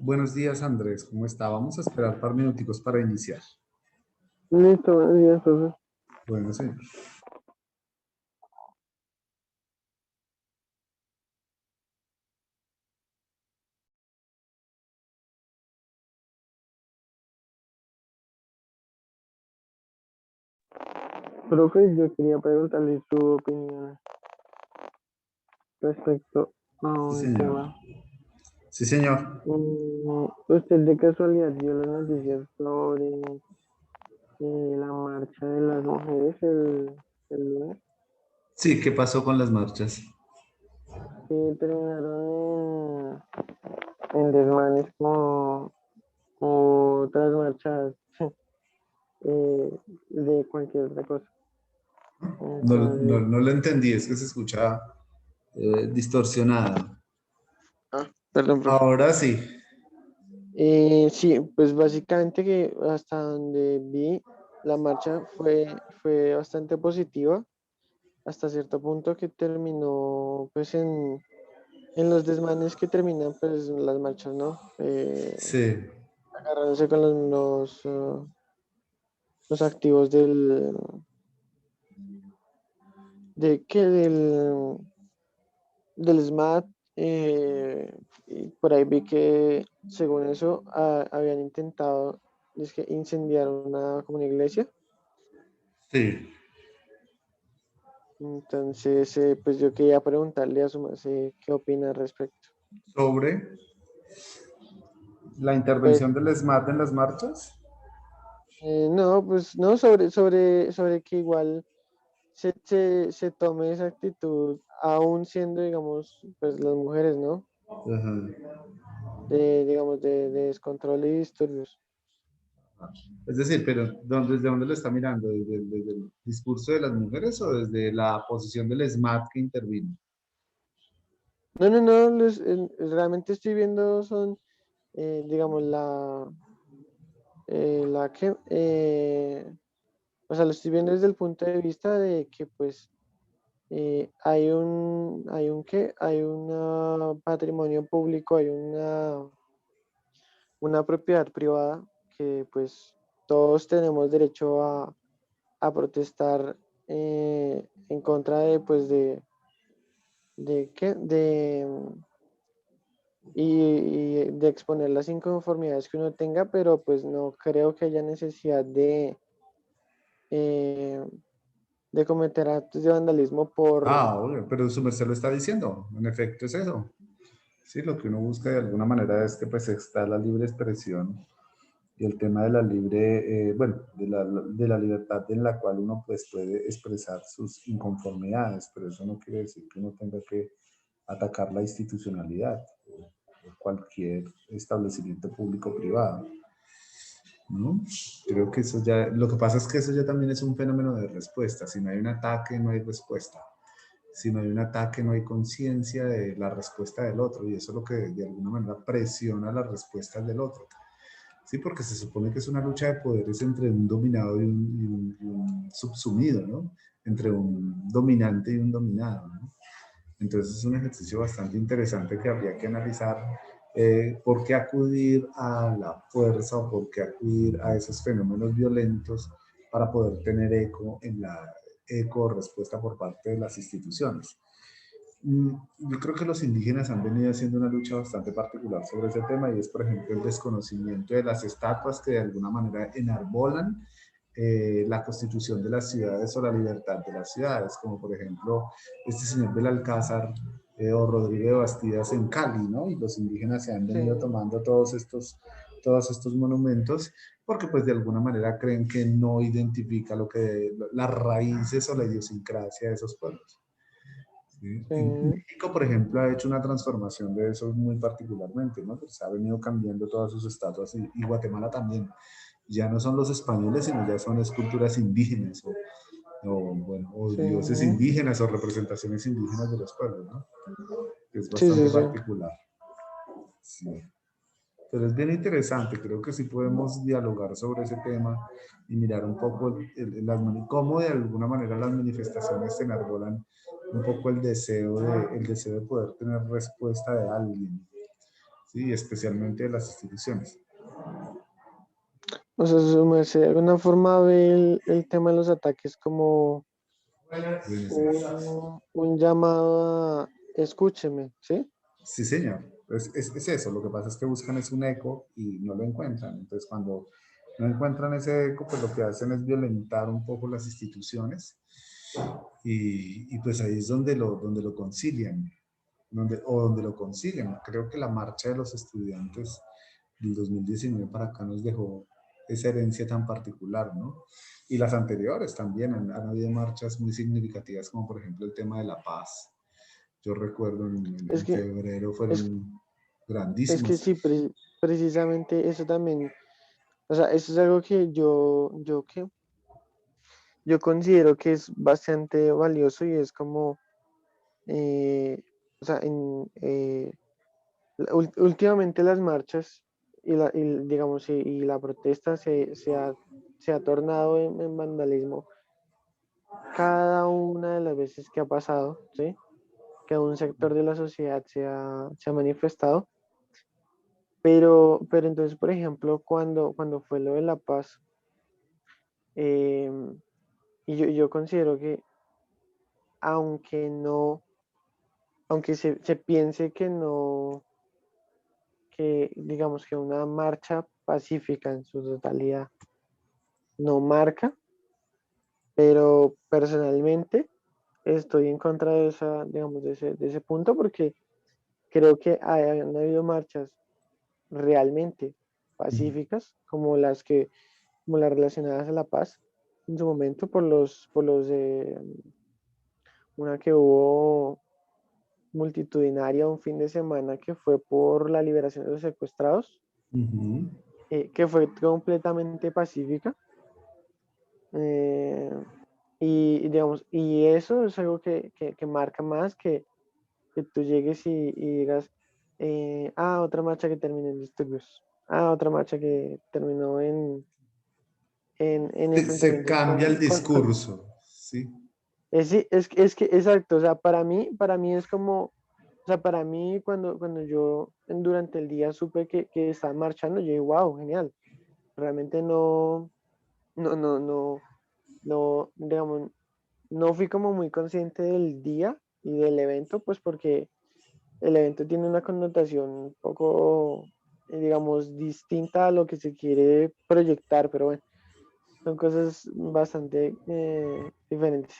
Buenos días, Andrés. ¿Cómo está? Vamos a esperar un par minuticos para iniciar. Listo, buenos días, profe. Bueno, señor. Profe, yo quería preguntarle su opinión respecto a Sí, un señor. tema. Sí, señor. ¿Usted de casualidad vio las noticias sobre la marcha de las mujeres el lunes? Sí, ¿qué pasó con las marchas? Que terminaron en desmanes como otras marchas de cualquier otra cosa. Entonces, No lo entendí, es que se escucha distorsionado. perdón, profe. Ahora sí. Sí, pues básicamente que hasta donde vi, la marcha fue bastante positiva, hasta cierto punto que terminó pues en los desmanes que terminan pues las marchas, ¿no? Sí. Agarrándose con los activos de qué del SMAT, y por ahí vi que según eso habían intentado incendiar como una iglesia. Sí. Entonces, pues yo quería preguntarle a su merced qué opina al respecto. Sobre la Pues, intervención del SMAT en las marchas. no, pues no, sobre que igual se tome esa actitud, aún siendo, digamos, pues las mujeres, ¿no? Ajá. Digamos, de descontrol y disturbios. Es decir, pero ¿desde dónde lo está mirando? ¿Desde el discurso de las mujeres o desde la posición del SMAT que intervino? No, no, no, realmente estoy viendo son, digamos, la que, o sea, lo estoy viendo desde el punto de vista de que, pues, hay un patrimonio público, hay una propiedad privada que, pues, todos tenemos derecho a protestar en contra de, pues, de qué, y de exponer las inconformidades que uno tenga, pero pues no creo que haya necesidad eh, de cometer actos de vandalismo Ah, obvio, pero su merced lo está diciendo. En efecto, es eso. Sí, lo que uno busca de alguna manera es que pues está la libre expresión y el tema de la libre, bueno, de la libertad en la cual uno pues puede expresar sus inconformidades, pero eso no quiere decir que uno tenga que atacar la institucionalidad o cualquier establecimiento público o privado, ¿no? Creo que eso ya, lo que pasa es que eso ya también es un fenómeno de respuesta. Si no hay un ataque, no hay respuesta. Si no hay un ataque, no hay conciencia de la respuesta del otro, y eso es lo que de alguna manera presiona las respuestas del otro. Sí, porque se supone que es una lucha de poderes entre un dominado y un subsumido, ¿no? Entre un dominante y un dominado, ¿no? Entonces es un ejercicio bastante interesante que habría que analizar por qué acudir a la fuerza o por qué acudir a esos fenómenos violentos para poder tener eco en la eco o respuesta por parte de las instituciones. Yo creo que los indígenas han venido haciendo una lucha bastante particular sobre ese tema y es, por ejemplo, el desconocimiento de las estatuas que de alguna manera enarbolan la constitución de las ciudades o la libertad de las ciudades, como por ejemplo este señor del Alcázar o Rodrigo de Bastidas en Cali, ¿no? Y los indígenas se han sí, venido tomando todos estos monumentos porque pues de alguna manera creen que no identifica lo que las raíces o la idiosincrasia de esos pueblos. ¿Sí? En sí, México, por ejemplo, ha hecho una transformación de eso muy particularmente, ¿no? Pues ha venido cambiando todas sus estatuas y Guatemala también. Ya no son los españoles, sino ya son esculturas indígenas bueno, o sí, dioses indígenas o representaciones indígenas de los pueblos, ¿no? Que es sí, bastante sí, sí. particular. Sí. Pero es bien interesante, creo que sí podemos dialogar sobre ese tema y mirar un poco cómo de alguna manera las manifestaciones se enarbolan un poco el deseo de poder tener respuesta de alguien, ¿sí? Especialmente de las instituciones. O sea, su merced, de alguna forma ve el tema de los ataques como un llamado a escúcheme, ¿sí? Sí, señor. Es eso. Lo que pasa es que buscan es un eco y no lo encuentran. Entonces, cuando no encuentran ese eco, pues lo que hacen es violentar un poco las instituciones y pues ahí es donde lo concilian, donde lo concilian. Creo que la marcha de los estudiantes del 2019 para acá nos dejó esa herencia tan particular, ¿no? Y las anteriores también han habido marchas muy significativas, como por ejemplo el tema de la paz. Yo recuerdo Es en que, febrero es, fueron es que grandísimos. sí, precisamente eso también, o sea, eso es algo que yo considero que es bastante valioso y es como, eh, o sea, últimamente las marchas digamos, y la protesta se ha tornado en vandalismo cada una de las veces que ha pasado, ¿sí? Que un sector de la sociedad se ha manifestado. Pero entonces, por ejemplo, cuando fue lo de La Paz, eh, y yo considero que aunque no, aunque se piense que no, que digamos que una marcha pacífica en su totalidad no marca, pero personalmente estoy en contra de esa, digamos, de ese punto porque creo que han habido marchas realmente pacíficas como las relacionadas a la paz en su momento por los de una que hubo multitudinaria un fin de semana que fue por la liberación de los secuestrados, Ujú. que fue completamente pacífica. eh, digamos, y eso es algo que marca más que tú llegues y digas, otra marcha que terminó en disturbios, otra marcha que terminó en Se enfrentamientos cambia el discurso, ¿sí? sí, es que, exacto, o sea, para mí es como, o sea, para mí cuando yo durante el día supe que estaban marchando, yo dije, wow, genial, realmente digamos, no fui como muy consciente del día y del evento, pues porque el evento tiene una connotación un poco, digamos, distinta a lo que se quiere proyectar, pero bueno, son cosas bastante diferentes.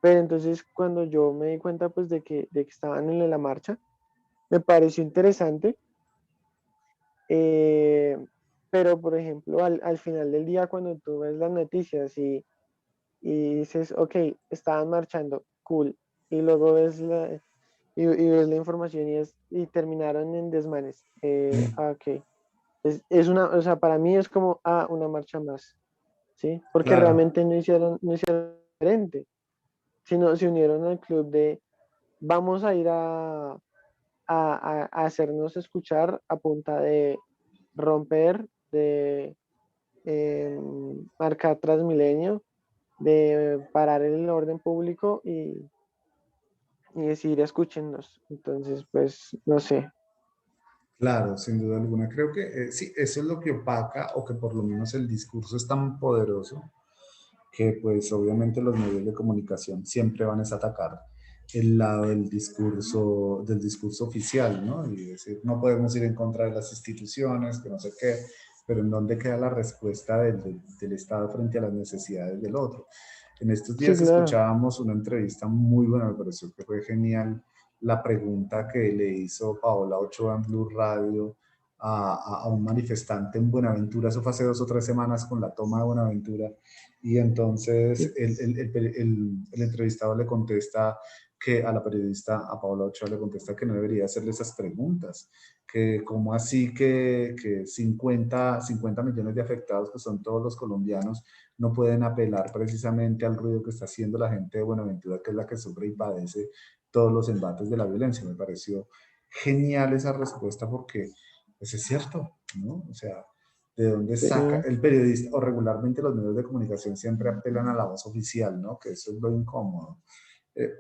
Pero entonces cuando yo me di cuenta pues de que estaban en la marcha, me pareció interesante, eh, pero por ejemplo al final del día cuando tú ves las noticias y dices, ok, estaban marchando, cool, y luego ves la información y terminaron en desmanes. Ok. Es o sea, para mí es como, una marcha más, ¿sí? Porque Claro. realmente no hicieron diferente, sino se unieron al club de vamos a ir a hacernos escuchar a punta de romper, de marcar Transmilenio, de parar el orden público y decir escúchennos. Entonces, pues, no sé. Claro, sin duda alguna. Creo que sí, eso es lo que opaca o que por lo menos el discurso es tan poderoso que pues obviamente los medios de comunicación siempre van a atacar el lado del discurso oficial, ¿no? Y decir, no podemos ir en contra de las instituciones, que no sé qué, pero ¿en dónde queda la respuesta del Estado frente a las necesidades del otro? En estos Sí, días claro. escuchábamos una entrevista muy buena, me pareció que fue genial la pregunta que le hizo Paola Ochoa en Blue Radio a un manifestante en Buenaventura, eso fue hace 2 o 3 semanas con la toma de Buenaventura, y entonces Sí, el entrevistado le contesta que a la periodista, a Paola Ochoa, le contesta que no debería hacerle esas preguntas, que cómo así que 50 millones de afectados, que son todos los colombianos, no pueden apelar precisamente al ruido que está haciendo la gente de Buenaventura, que es la que sufre y padece todos los embates de la violencia. Me pareció genial esa respuesta porque pues es cierto, ¿no? O sea, ¿de dónde Sí, saca el periodista? O regularmente los medios de comunicación siempre apelan a la voz oficial, ¿no? Que eso es lo incómodo.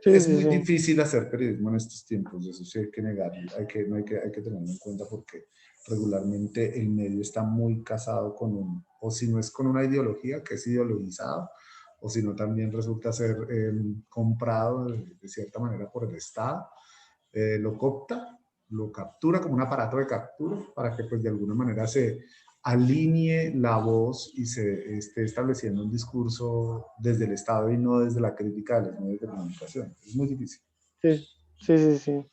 sí, Es sí, muy sí. difícil hacer periodismo en estos tiempos, eso sí hay que negarlo, no hay que tenerlo en cuenta porque regularmente el medio está muy casado con o si no es con una ideología, que es ideologizado, o si no también resulta ser comprado de cierta manera por el Estado, lo copta, lo captura como un aparato de captura para que pues de alguna manera se alinee la voz y se esté estableciendo un discurso desde el Estado y no desde la crítica de los medios de comunicación. Es muy difícil. Sí, sí, sí, sí.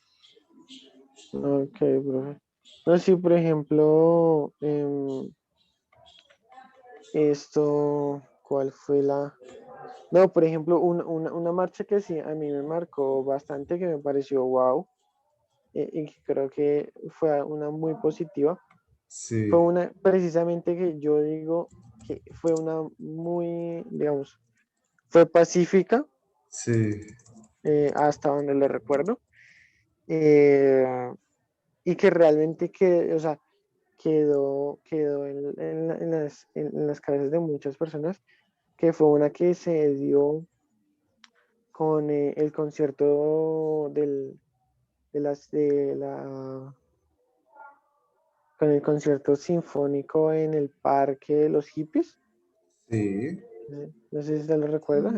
Ok, profe. No, sí, por ejemplo, ¿cuál fue la? No, por ejemplo, una marcha que sí a mí me marcó bastante, que me pareció wow, y que creo que fue una muy positiva. Fue Sí, una, precisamente que yo digo que fue una muy, digamos, fue pacífica, sí, hasta donde lo recuerdo, eh, y que realmente que, o sea, quedó en las cabezas de muchas personas, que fue una que se dio con el concierto con el concierto sinfónico en el Parque de los Hippies. sí, No sé si se lo recuerda,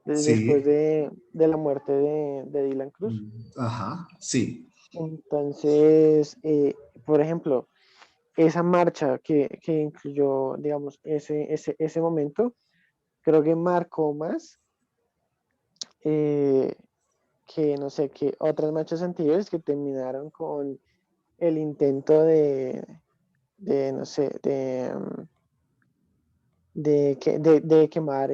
después sí, de la muerte de Dylan Cruz. ajá, sí, Entonces, por ejemplo, esa marcha que incluyó, digamos, ese momento, creo que marcó más eh, que, no sé, que otras marchas anteriores que terminaron con el intento no sé, de quemar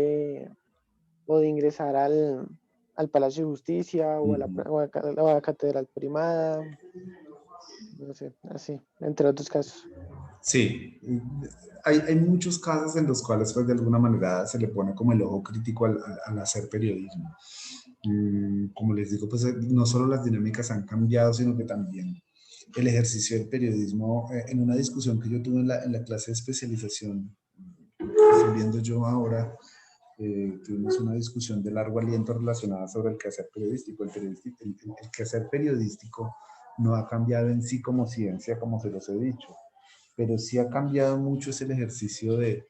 o de ingresar al Palacio de Justicia o a la Catedral Primada, no sé, así, entre otros casos. sí. Hay muchos casos en los cuales pues de alguna manera se le pone como el ojo crítico al hacer periodismo. Como les digo, pues no solo las dinámicas han cambiado, sino que también el ejercicio del periodismo, en una discusión que yo tuve en la clase de especialización, estoy viendo yo ahora, tuvimos una discusión de largo aliento relacionada sobre el quehacer periodístico. El quehacer periodístico no ha cambiado en sí como ciencia, como se los he dicho, pero sí ha cambiado mucho es el ejercicio de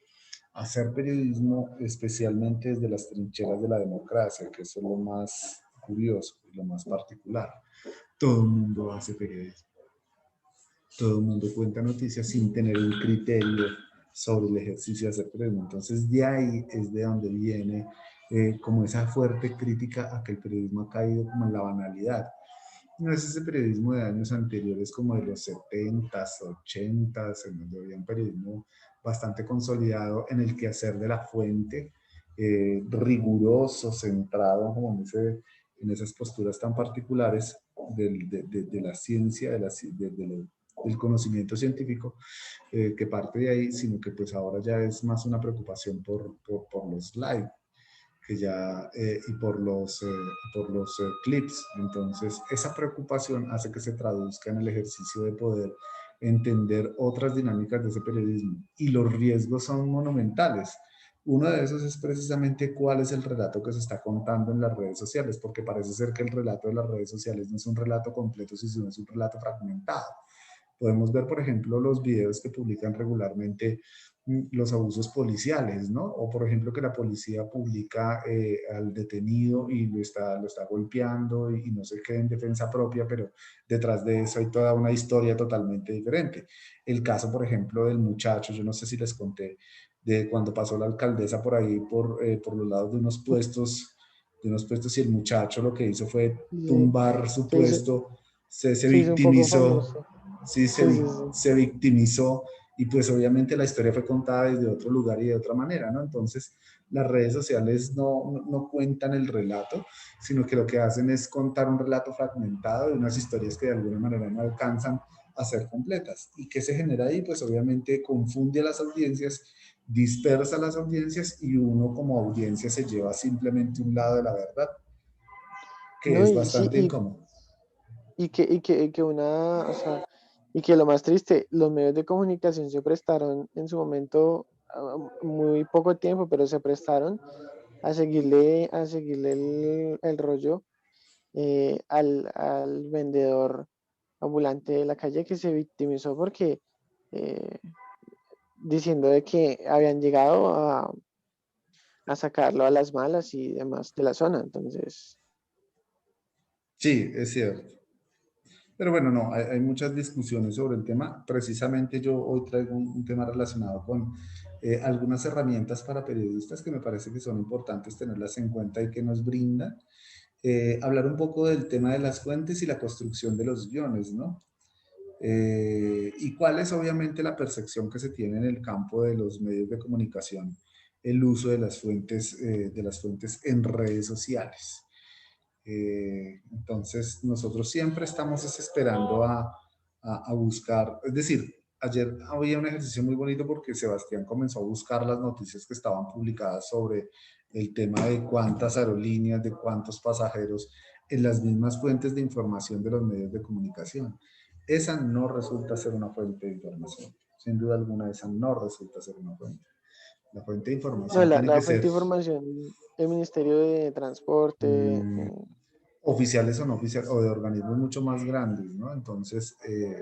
hacer periodismo, especialmente desde las trincheras de la democracia, que es lo más curioso y lo más particular. Todo el mundo hace periodismo, todo el mundo cuenta noticias sin tener un criterio sobre el ejercicio de hacer periodismo. Entonces, de ahí es de donde viene como esa fuerte crítica a que el periodismo ha caído como en la banalidad. No es ese periodismo de años anteriores como de los 70s, 80s, en donde había un periodismo bastante consolidado en el quehacer de la fuente, riguroso, centrado como en esas posturas tan particulares de la ciencia, del conocimiento científico, que parte de ahí, sino que pues ahora ya es más una preocupación por los likes que ya, y por los clips. Entonces, esa preocupación hace que se traduzca en el ejercicio de poder entender otras dinámicas de ese periodismo. Y los riesgos son monumentales. Uno de esos es precisamente cuál es el relato que se está contando en las redes sociales, porque parece ser que el relato de las redes sociales no es un relato completo, sino es un relato fragmentado. Podemos ver, por ejemplo, los videos que publican regularmente los abusos policiales, ¿no? O, por ejemplo, que la policía publica al detenido y lo está golpeando y no sé qué en defensa propia, pero detrás de eso hay toda una historia totalmente diferente. El caso, por ejemplo, del muchacho, yo no sé si les conté, de cuando pasó la alcaldesa por ahí, por los lados de unos puestos y el muchacho lo que hizo fue Sí, tumbar su se hizo, puesto, se se hizo un poco victimizó, famoso. sí, Sí, sí, sí. se victimizó y pues obviamente la historia fue contada desde otro lugar y de otra manera, ¿no? Entonces las redes sociales no cuentan el relato, sino que lo que hacen es contar un relato fragmentado de unas historias que de alguna manera no alcanzan a ser completas. ¿Y qué se genera ahí? Pues obviamente confunde a las audiencias, dispersa a las audiencias y uno como audiencia se lleva simplemente un lado de la verdad, que No, es y sí, bastante incómodo. y que una, o sea, Y que lo más triste, los medios de comunicación se prestaron en su momento, muy poco tiempo, pero se prestaron a seguirle el rollo, al vendedor ambulante de la calle que se victimizó porque, eh, diciendo de que habían llegado a sacarlo a las malas y demás de la zona. Entonces, Sí, es cierto. Pero bueno, no, hay muchas discusiones sobre el tema. Precisamente yo hoy traigo un tema relacionado con algunas herramientas para periodistas que me parece que son importantes tenerlas en cuenta y que nos brindan. Hablar un poco del tema de las fuentes y la construcción de los guiones, ¿no? Y cuál es obviamente la percepción que se tiene en el campo de los medios de comunicación, el uso de las fuentes en redes sociales. Entonces, nosotros siempre estamos esperando a buscar, es decir, ayer había un ejercicio muy bonito porque Sebastián comenzó a buscar las noticias que estaban publicadas sobre el tema de cuántas aerolíneas, de cuántos pasajeros en las mismas fuentes de información de los medios de comunicación. Esa no resulta ser una fuente de información. Sin duda alguna, esa no resulta ser una fuente. La fuente de no, información la, tiene que la ser fuente de información, el Ministerio de Transporte, mm, oficiales o no oficiales, o de organismos mucho más grandes, ¿no? Entonces,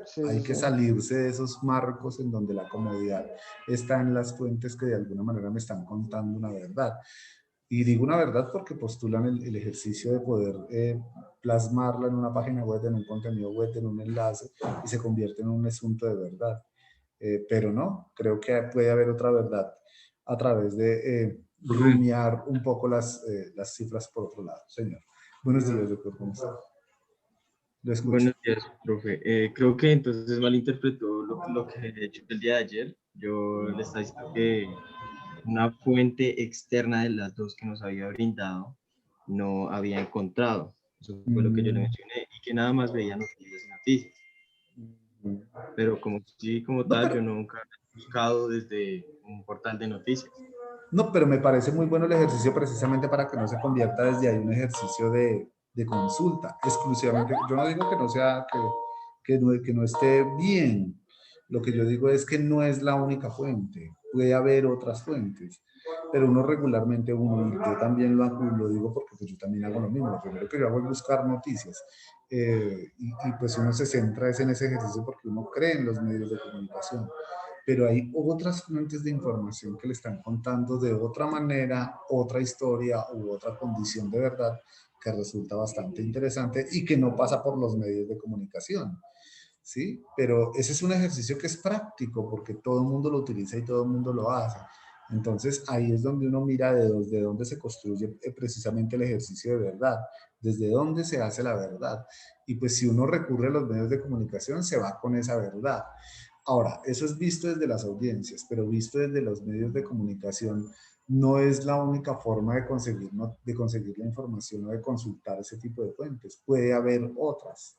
sí, hay sí, que sí. salirse de esos marcos en donde la comodidad está en las fuentes que de alguna manera me están contando una verdad. Y digo una verdad porque postulan el ejercicio de poder plasmarla en una página web, en un contenido web, en un enlace, y se convierte en un asunto de verdad. Pero no, creo que puede haber otra verdad a través de rumiar un poco las cifras por otro lado, señor. Buenos días, doctor. ¿Cómo está? Lo escucho. Buenos días, profe. Creo que entonces malinterpretó lo que he hecho el día de ayer. Yo le estaba diciendo que una fuente externa de las dos que nos había brindado no había encontrado. Eso fue lo que yo le Mm, mencioné y que nada más veía noticias y noticias. Pero como sí, como no, tal, pero yo nunca he buscado desde un portal de noticias. No, pero me parece muy bueno el ejercicio precisamente para que no se convierta desde ahí un ejercicio de consulta exclusivamente. Yo no digo que no sea, que no esté bien. Lo que yo digo es que no es la única fuente. Puede haber otras fuentes. Pero uno regularmente, y yo también lo digo porque pues yo también hago lo mismo. Lo primero que yo hago es buscar noticias. Y pues uno se centra en ese ejercicio porque uno cree en los medios de comunicación, pero hay otras fuentes de información que le están contando de otra manera, otra historia u otra condición de verdad que resulta bastante interesante y que no pasa por los medios de comunicación, ¿sí? Pero ese es un ejercicio que es práctico porque todo el mundo lo utiliza y todo el mundo lo hace. Entonces ahí es donde uno mira de dónde se construye precisamente el ejercicio de verdad, desde dónde se hace la verdad. Y pues si uno recurre a los medios de comunicación, se va con esa verdad. Ahora, eso es visto desde las audiencias, pero visto desde los medios de comunicación, no es la única forma de conseguir, de conseguir la información o de consultar ese tipo de fuentes. Puede haber otras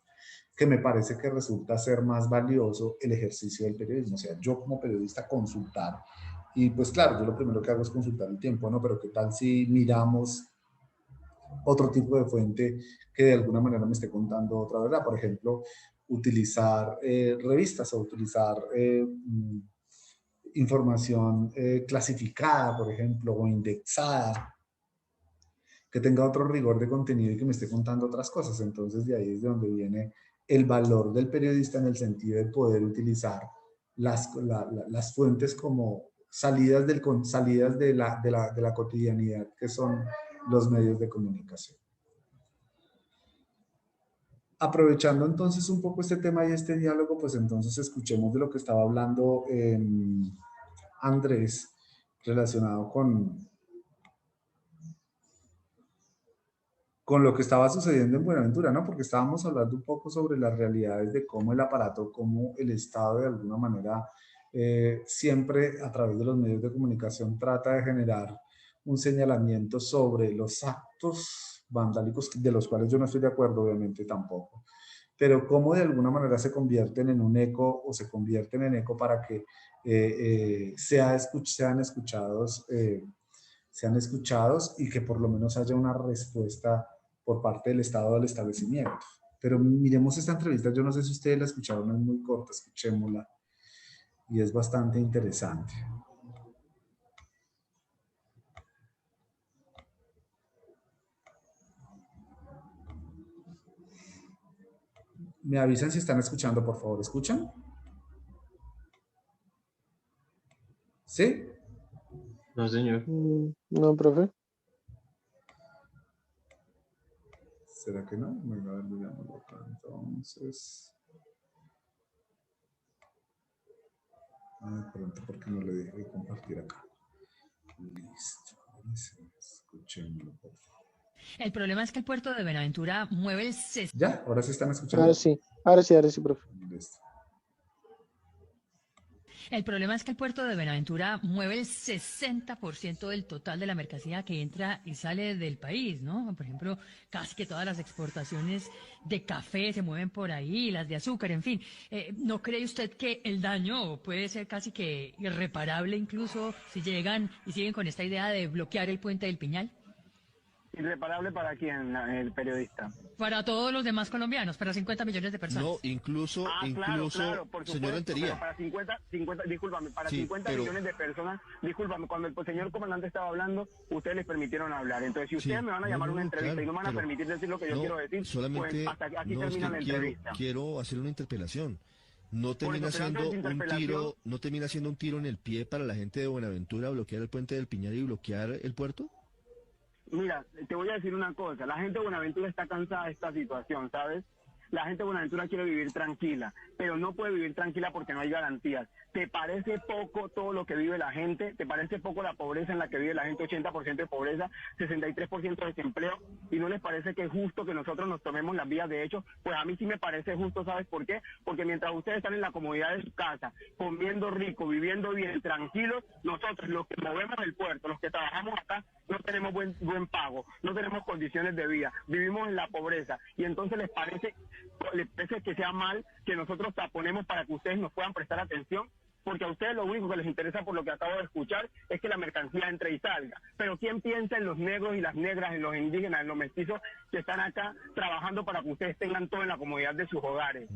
que me parece que resulta ser más valioso el ejercicio del periodismo. O sea, yo como periodista consultar, y pues claro, yo lo primero que hago es consultar el tiempo, ¿no? Pero ¿qué tal si miramos otro tipo de fuente que de alguna manera me esté contando otra verdad? Por ejemplo, utilizar revistas o utilizar información clasificada, por ejemplo, o indexada, que tenga otro rigor de contenido y que me esté contando otras cosas. Entonces, de ahí es de donde viene el valor del periodista en el sentido de poder utilizar las fuentes como salidas de la cotidianidad que son los medios de comunicación. Aprovechando entonces un poco este tema y este diálogo, pues entonces escuchemos de lo que estaba hablando Andrés relacionado con lo que estaba sucediendo en Buenaventura, ¿no? Porque estábamos hablando un poco sobre las realidades de cómo el aparato, cómo el Estado de alguna manera siempre a través de los medios de comunicación trata de generar un señalamiento sobre los actos vandálicos, de los cuales yo no estoy de acuerdo, obviamente tampoco, pero cómo de alguna manera se convierten en un eco o se convierten en eco para que sean escuchados y que por lo menos haya una respuesta por parte del Estado del establecimiento. Pero miremos esta entrevista, yo no sé si ustedes la escucharon, es muy corta, escuchémosla. Y es bastante interesante. Me avisan si están escuchando, por favor. ¿Escuchan? ¿Sí? No, señor. No, profe. ¿Será que no? Bueno, a ver, digámoslo acá. Entonces... pronto, porque no le dije de compartir acá. Listo. Escuchémoslo, por favor. El problema es que el puerto de Buenaventura mueve el ¿Ya? ¿Ahora sí están escuchando? Ahora sí, profe. Listo. El problema es que el puerto de Buenaventura mueve el 60% del total de la mercancía que entra y sale del país, ¿no? Por ejemplo, casi que todas las exportaciones de café se mueven por ahí, las de azúcar, en fin. ¿No cree usted que el daño puede ser casi que irreparable incluso si llegan y siguen con esta idea de bloquear el puente del Piñal? ¿Irreparable para quién, el periodista? Para todos los demás colombianos, para 50 millones de personas. No, incluso, Claro, por señor supuesto, Rentería. pero para 50, discúlpame, para Sí, 50 pero- millones de personas, discúlpame, cuando el señor comandante estaba hablando, ustedes les permitieron hablar. Entonces, si ustedes Sí, me van a llamar a una entrevista claro, y no me van a pero permitir decir lo que yo quiero decir, solamente, pues hasta aquí no, es termina que la entrevista. quiero hacer una interpelación. No termina eso, pero antes siendo de un interpelación- tiro, no termina siendo un tiro en el pie para la gente de Buenaventura bloquear el puente del Piñal y bloquear el puerto. Mira, te voy a decir una cosa, la gente de Buenaventura está cansada de esta situación, ¿sabes? La gente de Buenaventura quiere vivir tranquila, pero no puede vivir tranquila porque no hay garantías. ¿Te parece poco todo lo que vive la gente? ¿Te parece poco la pobreza en la que vive la gente? 80% de pobreza, 63% de desempleo. ¿Y no les parece que es justo que nosotros nos tomemos las vías de hecho? Pues a mí sí me parece justo, ¿sabes por qué? Porque mientras ustedes están en la comodidad de su casa, comiendo rico, viviendo bien, tranquilos, nosotros los que movemos el puerto, los que trabajamos acá, no tenemos buen pago, no tenemos condiciones de vida, vivimos en la pobreza. Y entonces les parece que sea mal que nosotros taponemos para que ustedes nos puedan prestar atención, porque a ustedes lo único que les interesa, por lo que acabo de escuchar, es que la mercancía entre y salga. Pero ¿quién piensa en los negros y las negras, en los indígenas, en los mestizos que están acá trabajando para que ustedes tengan todo en la comodidad de sus hogares?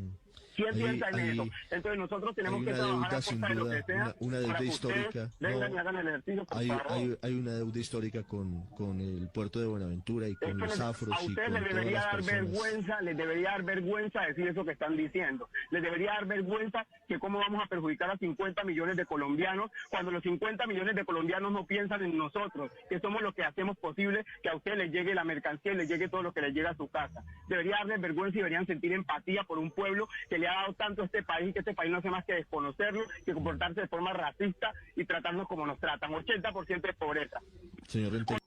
¿Quién piensa en eso? Entonces nosotros tenemos que trabajar a costa de lo que sea una para deuda que histórica. ustedes vengan y hagan el ejercicio, por favor. Hay una deuda histórica con el puerto de Buenaventura y Es con que los afros a y ustedes con les todas debería las dar personas. vergüenza, les debería dar vergüenza decir eso que están diciendo. Les debería dar vergüenza que cómo vamos a perjudicar a 50 millones de colombianos cuando los 50 millones de colombianos no piensan en nosotros, que somos los que hacemos posible que a ustedes les llegue la mercancía y les llegue todo lo que les llega a su casa. Debería darles vergüenza y deberían sentir empatía por un pueblo que le ha dado tanto a este país y que este país no hace más que desconocerlo, que comportarse de forma racista y tratarnos como nos tratan. 80% de pobreza. Señor Rentería.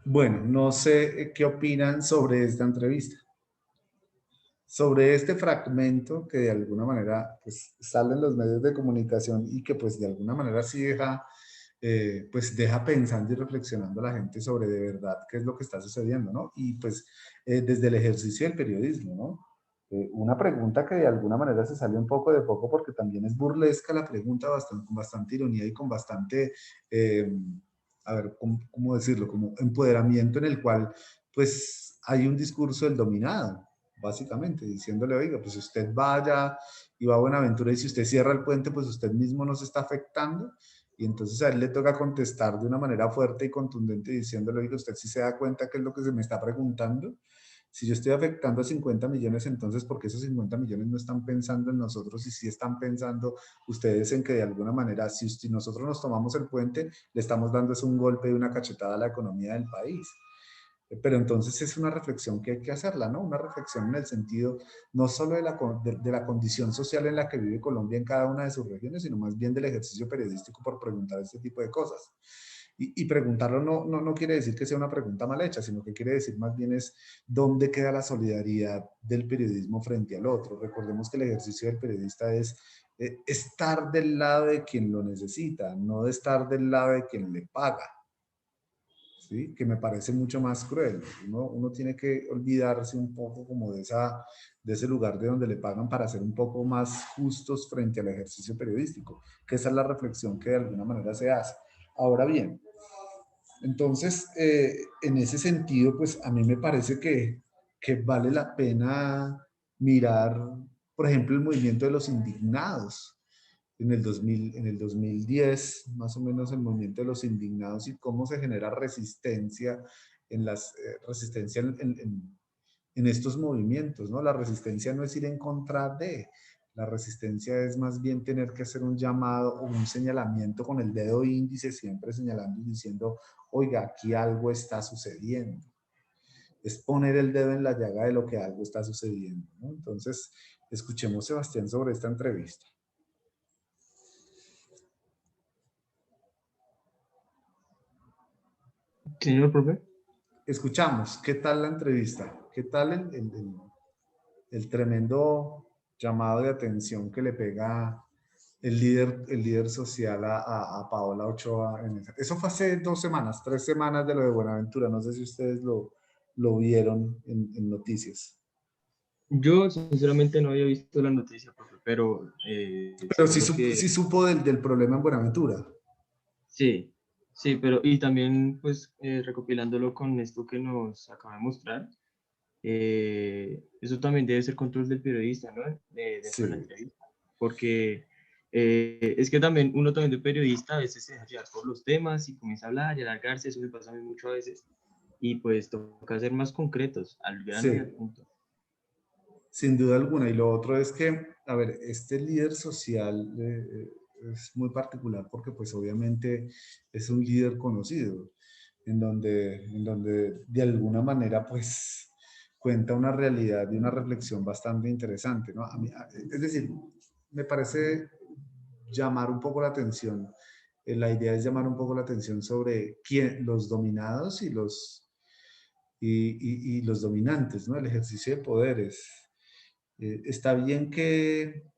Bueno, no sé qué opinan sobre esta entrevista. Sobre este fragmento que de alguna manera pues, sale en los medios de comunicación y que pues de alguna manera sí deja, pues deja pensando y reflexionando a la gente sobre de verdad qué es lo que está sucediendo, ¿no? Y pues desde el ejercicio del periodismo, ¿no? Una pregunta que de alguna manera se sale un poco de foco porque también es burlesca la pregunta, con bastante ironía y con bastante, a ver, ¿cómo decirlo? Como empoderamiento en el cual pues hay un discurso del dominado, básicamente, diciéndole, oiga, pues si usted vaya y va a Buenaventura y si usted cierra el puente, pues usted mismo nos está afectando. Y entonces a él le toca contestar de una manera fuerte y contundente diciéndole, oiga, usted sí se da cuenta qué es lo que se me está preguntando. Si yo estoy afectando a 50 millones, entonces, ¿por qué esos 50 millones no están pensando en nosotros y sí están pensando ustedes en que de alguna manera, si nosotros nos tomamos el puente, le estamos dando un golpe y una cachetada a la economía del país? Pero entonces es una reflexión que hay que hacerla, ¿no? Una reflexión en el sentido no solo de la condición social en la que vive Colombia en cada una de sus regiones, sino más bien del ejercicio periodístico por preguntar este tipo de cosas. Y preguntarlo no quiere decir que sea una pregunta mal hecha, sino que quiere decir más bien es dónde queda la solidaridad del periodismo frente al otro. Recordemos que el ejercicio del periodista es estar del lado de quien lo necesita, no de estar del lado de quien le paga. ¿sí? Que me parece mucho más cruel. Uno tiene que olvidarse un poco como de ese lugar de donde le pagan para ser un poco más justos frente al ejercicio periodístico, que esa es la reflexión que de alguna manera se hace. Ahora bien, entonces, en ese sentido, pues a mí me parece que vale la pena mirar, por ejemplo, el movimiento de los indignados en el 2010, más o menos el movimiento de los indignados y cómo se genera resistencia resistencia en estos movimientos, ¿no? La resistencia no es ir en contra de, la resistencia es más bien tener que hacer un llamado o un señalamiento con el dedo índice, siempre señalando y diciendo, oiga, aquí algo está sucediendo. Es poner el dedo en la llaga de lo que algo está sucediendo, ¿no? Entonces, escuchemos, Sebastián, sobre esta entrevista. Señor profe. Escuchamos, ¿qué tal la entrevista? ¿Qué tal el tremendo llamado de atención que le pega el líder social a Paola Ochoa? Eso fue hace 2 semanas, 3 semanas de lo de Buenaventura. No sé si ustedes lo vieron en noticias. Yo sinceramente no había visto la noticia, profe, pero Pero sí, seguro que sí supo del problema en Buenaventura. sí, sí, pero y también pues recopilándolo con esto que nos acaba de mostrar, eso también debe ser control del periodista, ¿no? Dentro de la Sí. entrevista, porque es que también uno también de periodista a veces se deja llevar por los temas y comienza a hablar y alargarse, eso me pasa a mí mucho a veces, y pues toca ser más concretos, al grano y al Sí, punto. sin duda alguna. Y lo otro es que, a ver, este líder social es muy particular porque pues obviamente es un líder conocido, en donde de alguna manera pues cuenta una realidad y una reflexión bastante interesante, ¿no? Es decir, me parece llamar un poco la atención. La idea es llamar un poco la atención sobre los dominados y los dominantes, ¿no? El ejercicio de poderes. Está bien que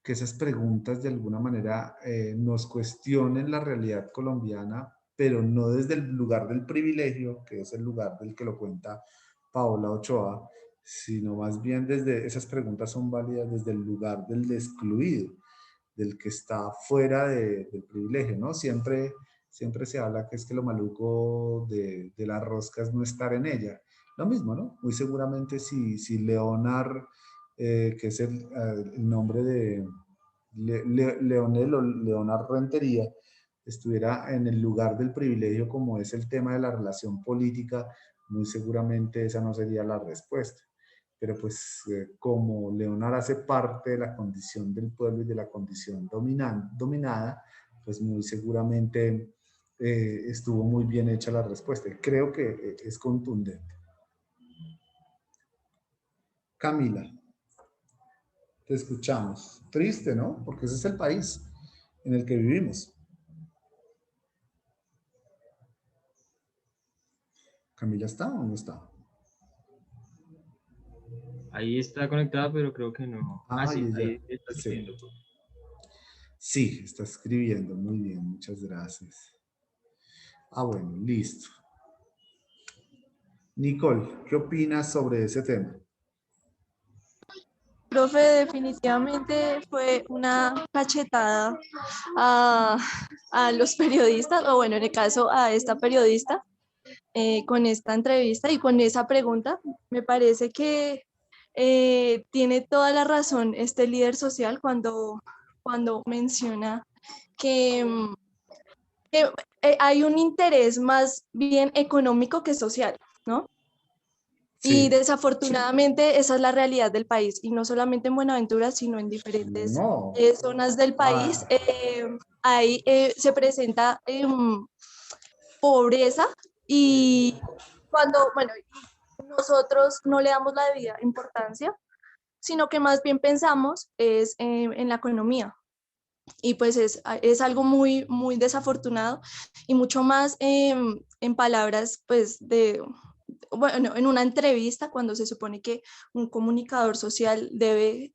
esas preguntas de alguna manera nos cuestionen la realidad colombiana, pero no desde el lugar del privilegio, que es el lugar del que lo cuenta Paola Ochoa, sino más bien desde, esas preguntas son válidas desde el lugar del excluido, del que está fuera del privilegio, ¿no? Siempre se habla que es que lo maluco de la rosca es no estar en ella. Lo mismo, ¿no? Muy seguramente si Leonard, que es el nombre de Leonel o Leonard Rentería, estuviera en el lugar del privilegio como es el tema de la relación política, muy seguramente esa no sería la respuesta. Pero pues como Leonard hace parte de la condición del pueblo y de la condición dominada, pues muy seguramente estuvo muy bien hecha la respuesta. Creo que es contundente. Camila, te escuchamos. Triste, ¿no? Porque ese es el país en el que vivimos. ¿Camila está o no está? Ahí está conectada, pero creo que no. Ah, Ah, y sí, ella. ahí está Sí. escribiendo. Sí, está escribiendo. Muy bien, muchas gracias. Ah, bueno, listo. Nicole, ¿qué opinas sobre ese tema? Profe, definitivamente fue una cachetada a, a los periodistas, o bueno, en el caso a esta periodista, con esta entrevista y con esa pregunta. Me parece que tiene toda la razón este líder social cuando menciona que, que hay un interés más bien económico que social, ¿no? Y Sí. desafortunadamente esa es la realidad del país, y no solamente en Buenaventura, sino en diferentes No. zonas del país. Ah, Ahí se presenta pobreza, y cuando, bueno, nosotros no le damos la debida importancia, sino que más bien pensamos es en la economía. Y pues es algo muy, muy desafortunado, y mucho más en palabras pues bueno, en una entrevista, cuando se supone que un comunicador social debe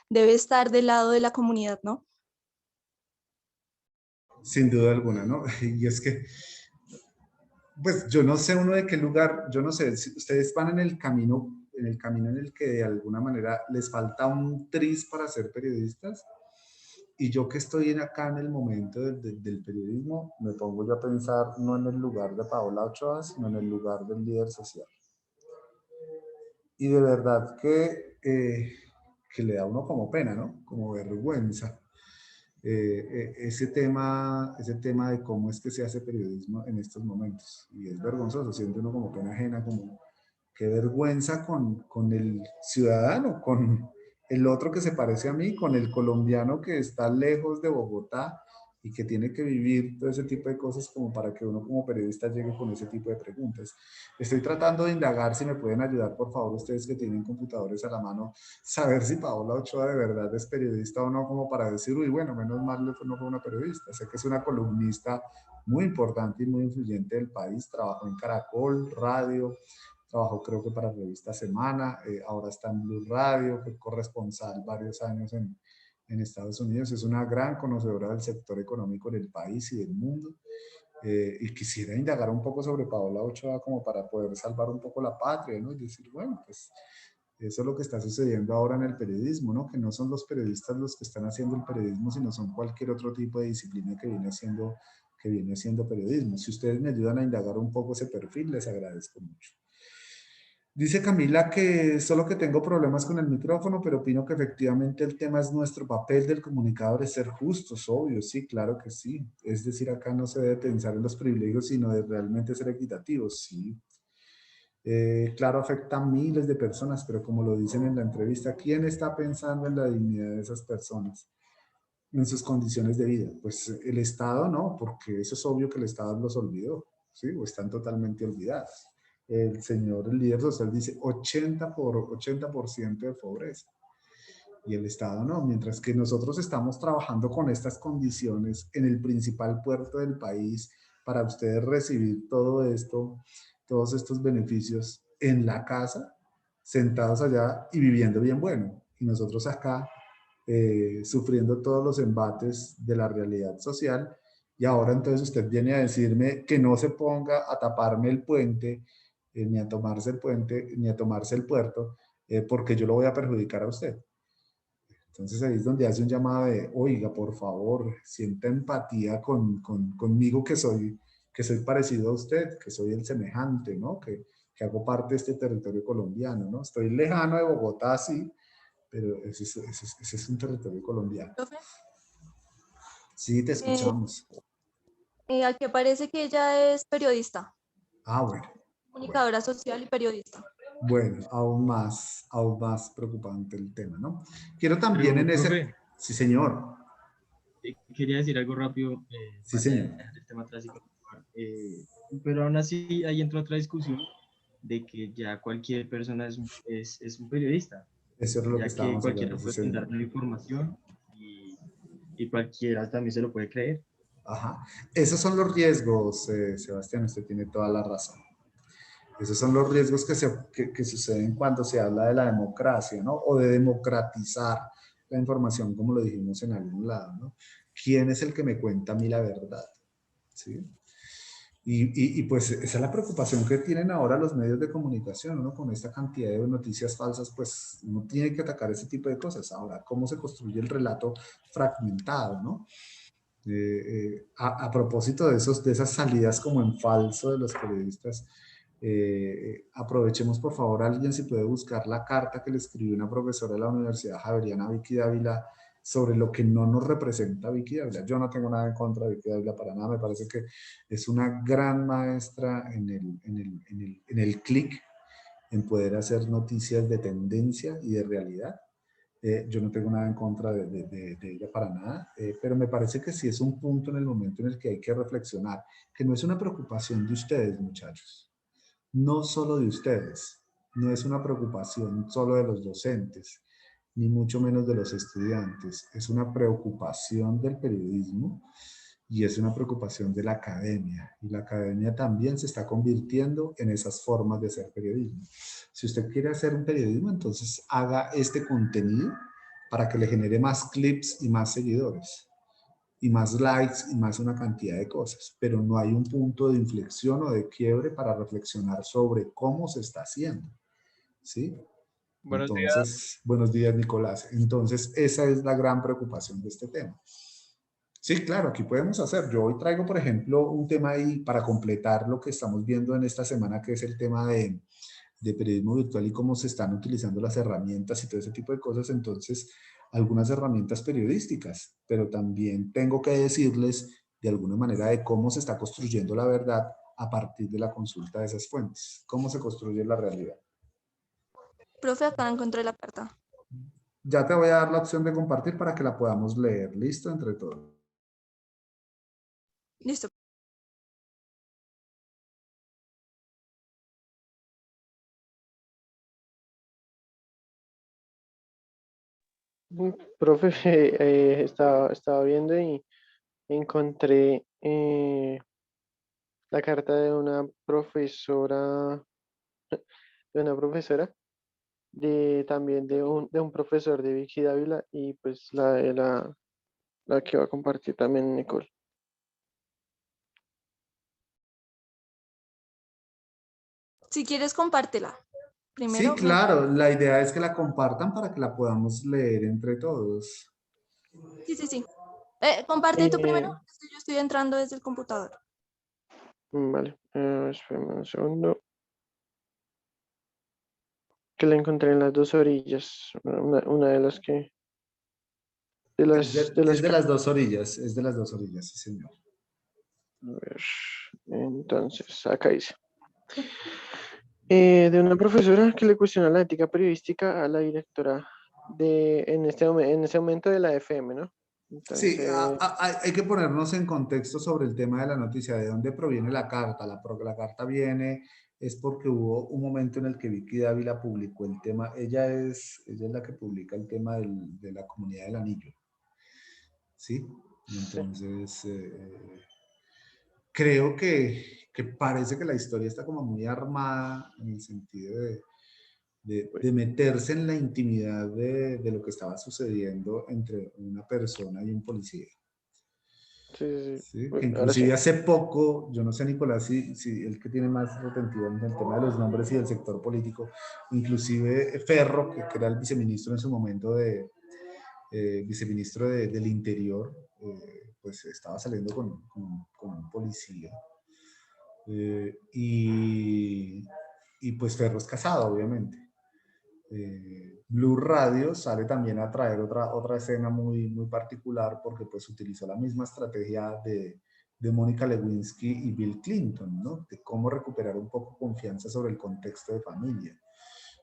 estar del lado de la comunidad, ¿no? sin duda alguna, ¿no? Y es que Pues yo no sé uno de qué lugar, yo no sé, si ustedes van en el camino en el que de alguna manera les falta un tris para ser periodistas, y yo que estoy acá en el momento del periodismo, me pongo yo a pensar no en el lugar de Paola Ochoa, sino en el lugar del líder social. Y de verdad que le da a uno como pena, ¿no? Como vergüenza. Ese tema de cómo es que se hace periodismo en estos momentos. Y es vergonzoso, siente uno como pena ajena, como qué vergüenza con el ciudadano, con el otro que se parece a mí, con el colombiano que está lejos de Bogotá y que tiene que vivir todo ese tipo de cosas como para que uno como periodista llegue con ese tipo de preguntas. Estoy tratando de indagar si me pueden ayudar, por favor, ustedes que tienen computadores a la mano, saber si Paola Ochoa de verdad es periodista o no, como para decir, uy, bueno, menos mal no fue una periodista. Sé que es una columnista muy importante y muy influyente del país, trabajó en Caracol, Radio, trabajó creo que para Revista Semana, ahora está en Blue Radio, fue corresponsal varios años en Estados Unidos, es una gran conocedora del sector económico del país y del mundo. Y quisiera indagar un poco sobre Paola Ochoa como para poder salvar un poco la patria, ¿no? Y decir, bueno, pues eso es lo que está sucediendo ahora en el periodismo, ¿no? Que no son los periodistas los que están haciendo el periodismo, sino son cualquier otro tipo de disciplina que viene haciendo periodismo. Si ustedes me ayudan a indagar un poco ese perfil, les agradezco mucho. Dice Camila que solo que tengo problemas con el micrófono, pero opino que efectivamente el tema es nuestro papel del comunicador es ser justos, obvio, sí, claro que sí. Es decir, acá no se debe pensar en los privilegios, sino de realmente ser equitativos, sí. Claro, afecta a miles de personas, pero como lo dicen en la entrevista, ¿quién está pensando en la dignidad de esas personas? En sus condiciones de vida. Pues el Estado no, porque eso es obvio que el Estado los olvidó, ¿sí? O están totalmente olvidados. El líder social dice 80% de pobreza. Y el Estado no, mientras que nosotros estamos trabajando con estas condiciones en el principal puerto del país para ustedes recibir todo esto, todos estos beneficios en la casa, sentados allá y viviendo bien bueno. Y nosotros acá sufriendo todos los embates de la realidad social. Y ahora entonces usted viene a decirme que no se ponga a taparme el puente, ni a tomarse el puente, ni a tomarse el puerto, porque yo lo voy a perjudicar a usted. Entonces ahí es donde hace un llamado de, oiga, por favor, sienta empatía conmigo que soy parecido a usted, que soy el semejante, ¿no? Que hago parte de este territorio colombiano, ¿no? Estoy lejano de Bogotá, sí, pero ese es un territorio colombiano. Profe, Sí, te escuchamos. aquí parece que ella es periodista, Ah, bueno. comunicadora social y periodista. Bueno, aún más preocupante el tema, ¿no? Quiero también Pero, en ese... profe, Sí, señor. quería decir algo rápido Sí, para señor. dejar el tema atrás y continuar. Pero aún así ahí entra otra discusión de que ya cualquier persona es un periodista, Eso es lo que ya que estábamos cualquiera hablando, sí, puede señor. dar la información y cualquiera también se lo puede creer. Ajá. Esos son los riesgos, Sebastián, usted tiene toda la razón. Esos son los riesgos que suceden cuando se habla de la democracia, ¿no? O de democratizar la información, como lo dijimos en algún lado, ¿no? ¿Quién es el que me cuenta a mí la verdad? ¿Sí? Y pues esa es la preocupación que tienen ahora los medios de comunicación, ¿no? Con esta cantidad de noticias falsas, pues uno tiene que atacar ese tipo de cosas. Ahora, ¿cómo se construye el relato fragmentado, ¿no? A propósito de esas salidas como en falso de los periodistas, aprovechemos por favor, alguien si puede buscar la carta que le escribió una profesora de la Universidad Javeriana, Vicky Dávila, sobre lo que no nos representa Vicky Dávila. Yo no tengo nada en contra de Vicky Dávila para nada, me parece que es una gran maestra en el clic, en poder hacer noticias de tendencia y de realidad. Yo no tengo nada en contra de ella para nada, pero me parece que sí es un punto en el momento en el que hay que reflexionar, que no es una preocupación de ustedes, muchachos, no solo de ustedes, no es una preocupación solo de los docentes, ni mucho menos de los estudiantes, es una preocupación del periodismo y es una preocupación de la academia, y la academia también se está convirtiendo en esas formas de hacer periodismo. Si usted quiere hacer un periodismo, entonces haga este contenido para que le genere más clips y más seguidores. y más likes y más una cantidad de cosas, pero no hay un punto de inflexión o de quiebre para reflexionar sobre cómo se está haciendo, ¿sí? Buenos días. Entonces, buenos días, Nicolás. Entonces, esa es la gran preocupación de este tema. Sí, claro, aquí podemos hacer. Yo hoy traigo, por ejemplo, un tema ahí para completar lo que estamos viendo en esta semana, que es el tema de periodismo virtual y cómo se están utilizando las herramientas y todo ese tipo de cosas. Entonces, algunas herramientas periodísticas, pero también tengo que decirles de alguna manera de cómo se está construyendo la verdad a partir de la consulta de esas fuentes. ¿Cómo se construye la realidad? Profe, acá encontré la carta. Ya te voy a dar la opción de compartir para que la podamos leer. ¿Listo? Entre todos. Listo. Profe, estaba viendo y encontré la carta de también de un profesor de Vicky Dávila y pues la que va a compartir también Nicole. Si quieres, compártela. Sí, Primero, claro. La idea es que la compartan para que la podamos leer entre todos. sí. Comparte tú primero, Eh, porque yo estoy entrando desde el computador. vale, espérame un segundo. Que la encontré en las dos orillas. Una de las que. De Es las de las dos orillas, es de las dos orillas, sí, señor. A ver, entonces, acá dice. De una profesora que le cuestiona la ética periodística a la directora en ese momento de la FM, ¿no? Sí, Entonces, hay que ponernos en contexto sobre el tema de la noticia, de dónde proviene la carta. La carta viene, es porque hubo un momento en el que Vicky Dávila publicó el tema, ella es la que publica el tema de la comunidad del anillo, ¿sí? sí, Entonces, creo que parece que la historia está como muy armada en el sentido de meterse en la intimidad de lo que estaba sucediendo entre una persona y un policía. sí. ¿Sí? Que Uy, ahora sí. inclusive hace poco, yo no sé, Nicolás, si el que tiene más retentiva en el tema de los nombres y del sector político, inclusive Ferro, que era el viceministro en su momento viceministro del Interior, pues estaba saliendo con un policía. Y pues Ferro es casado, obviamente. Blue Radio sale también a traer otra escena muy particular porque pues utilizó la misma estrategia de Mónica Lewinsky y Bill Clinton, ¿no? De cómo recuperar un poco confianza sobre el contexto de familia.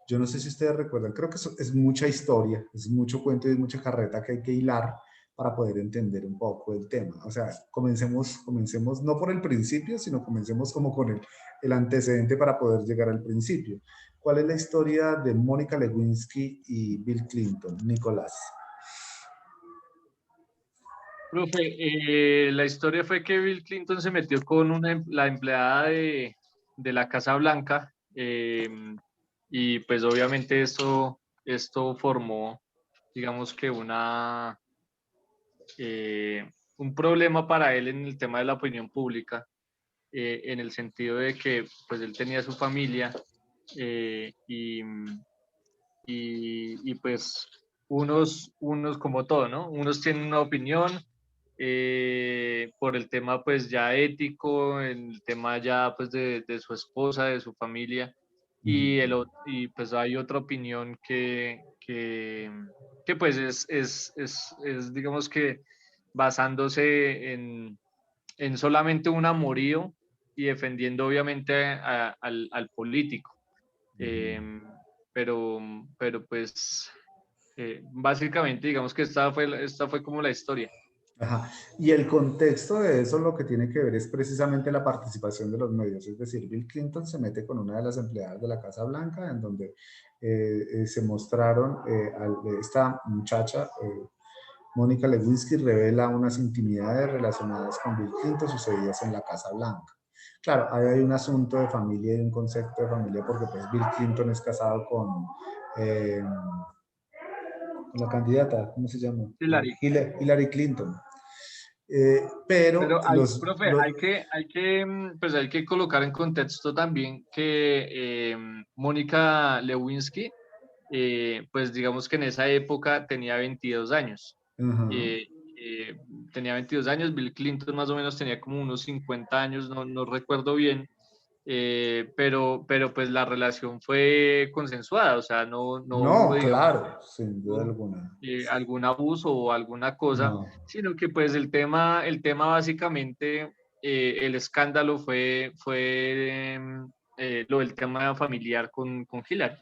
Yo no sé si ustedes recuerdan, creo que eso es mucha historia, es mucho cuento y es mucha carreta que hay que hilar para poder entender un poco el tema. O sea, comencemos no por el principio, sino comencemos como con el antecedente para poder llegar al principio. ¿Cuál es la historia de Mónica Lewinsky y Bill Clinton, Nicolás? Profe, la historia fue que Bill Clinton se metió con la empleada de la Casa Blanca y pues obviamente esto formó, digamos que un problema para él en el tema de la opinión pública, en el sentido de que pues él tenía su familia eh, y, y pues unos como todo, ¿no? Unos tienen una opinión por el tema pues ya ético, el tema ya pues de su esposa, de su familia, y pues hay otra opinión que pues es digamos que basándose en solamente un amorío y defendiendo obviamente al político. Eh, pero pues básicamente digamos que esta fue como la historia. Ajá. Y el contexto de eso lo que tiene que ver es precisamente la participación de los medios. Es decir, Bill Clinton se mete con una de las empleadas de la Casa Blanca en donde se mostraron esta muchacha, Mónica Lewinsky, revela unas intimidades relacionadas con Bill Clinton sucedidas en la Casa Blanca. Claro, ahí hay un asunto de familia y un concepto de familia porque pues Bill Clinton es casado con la candidata, ¿cómo se llama? Hillary. Hillary Clinton. Pero profe, pues hay que colocar en contexto también que Mónica Lewinsky, pues digamos que en esa época tenía 22 años. Ajá. Tenía 22 años, Bill Clinton más o menos tenía como unos 50 años, no recuerdo bien, pero pues la relación fue consensuada, o sea, no hubo, No, digamos, claro, sin duda alguna. algún abuso o alguna cosa, No. sino que pues el tema básicamente, el escándalo fue lo del tema familiar con Hillary.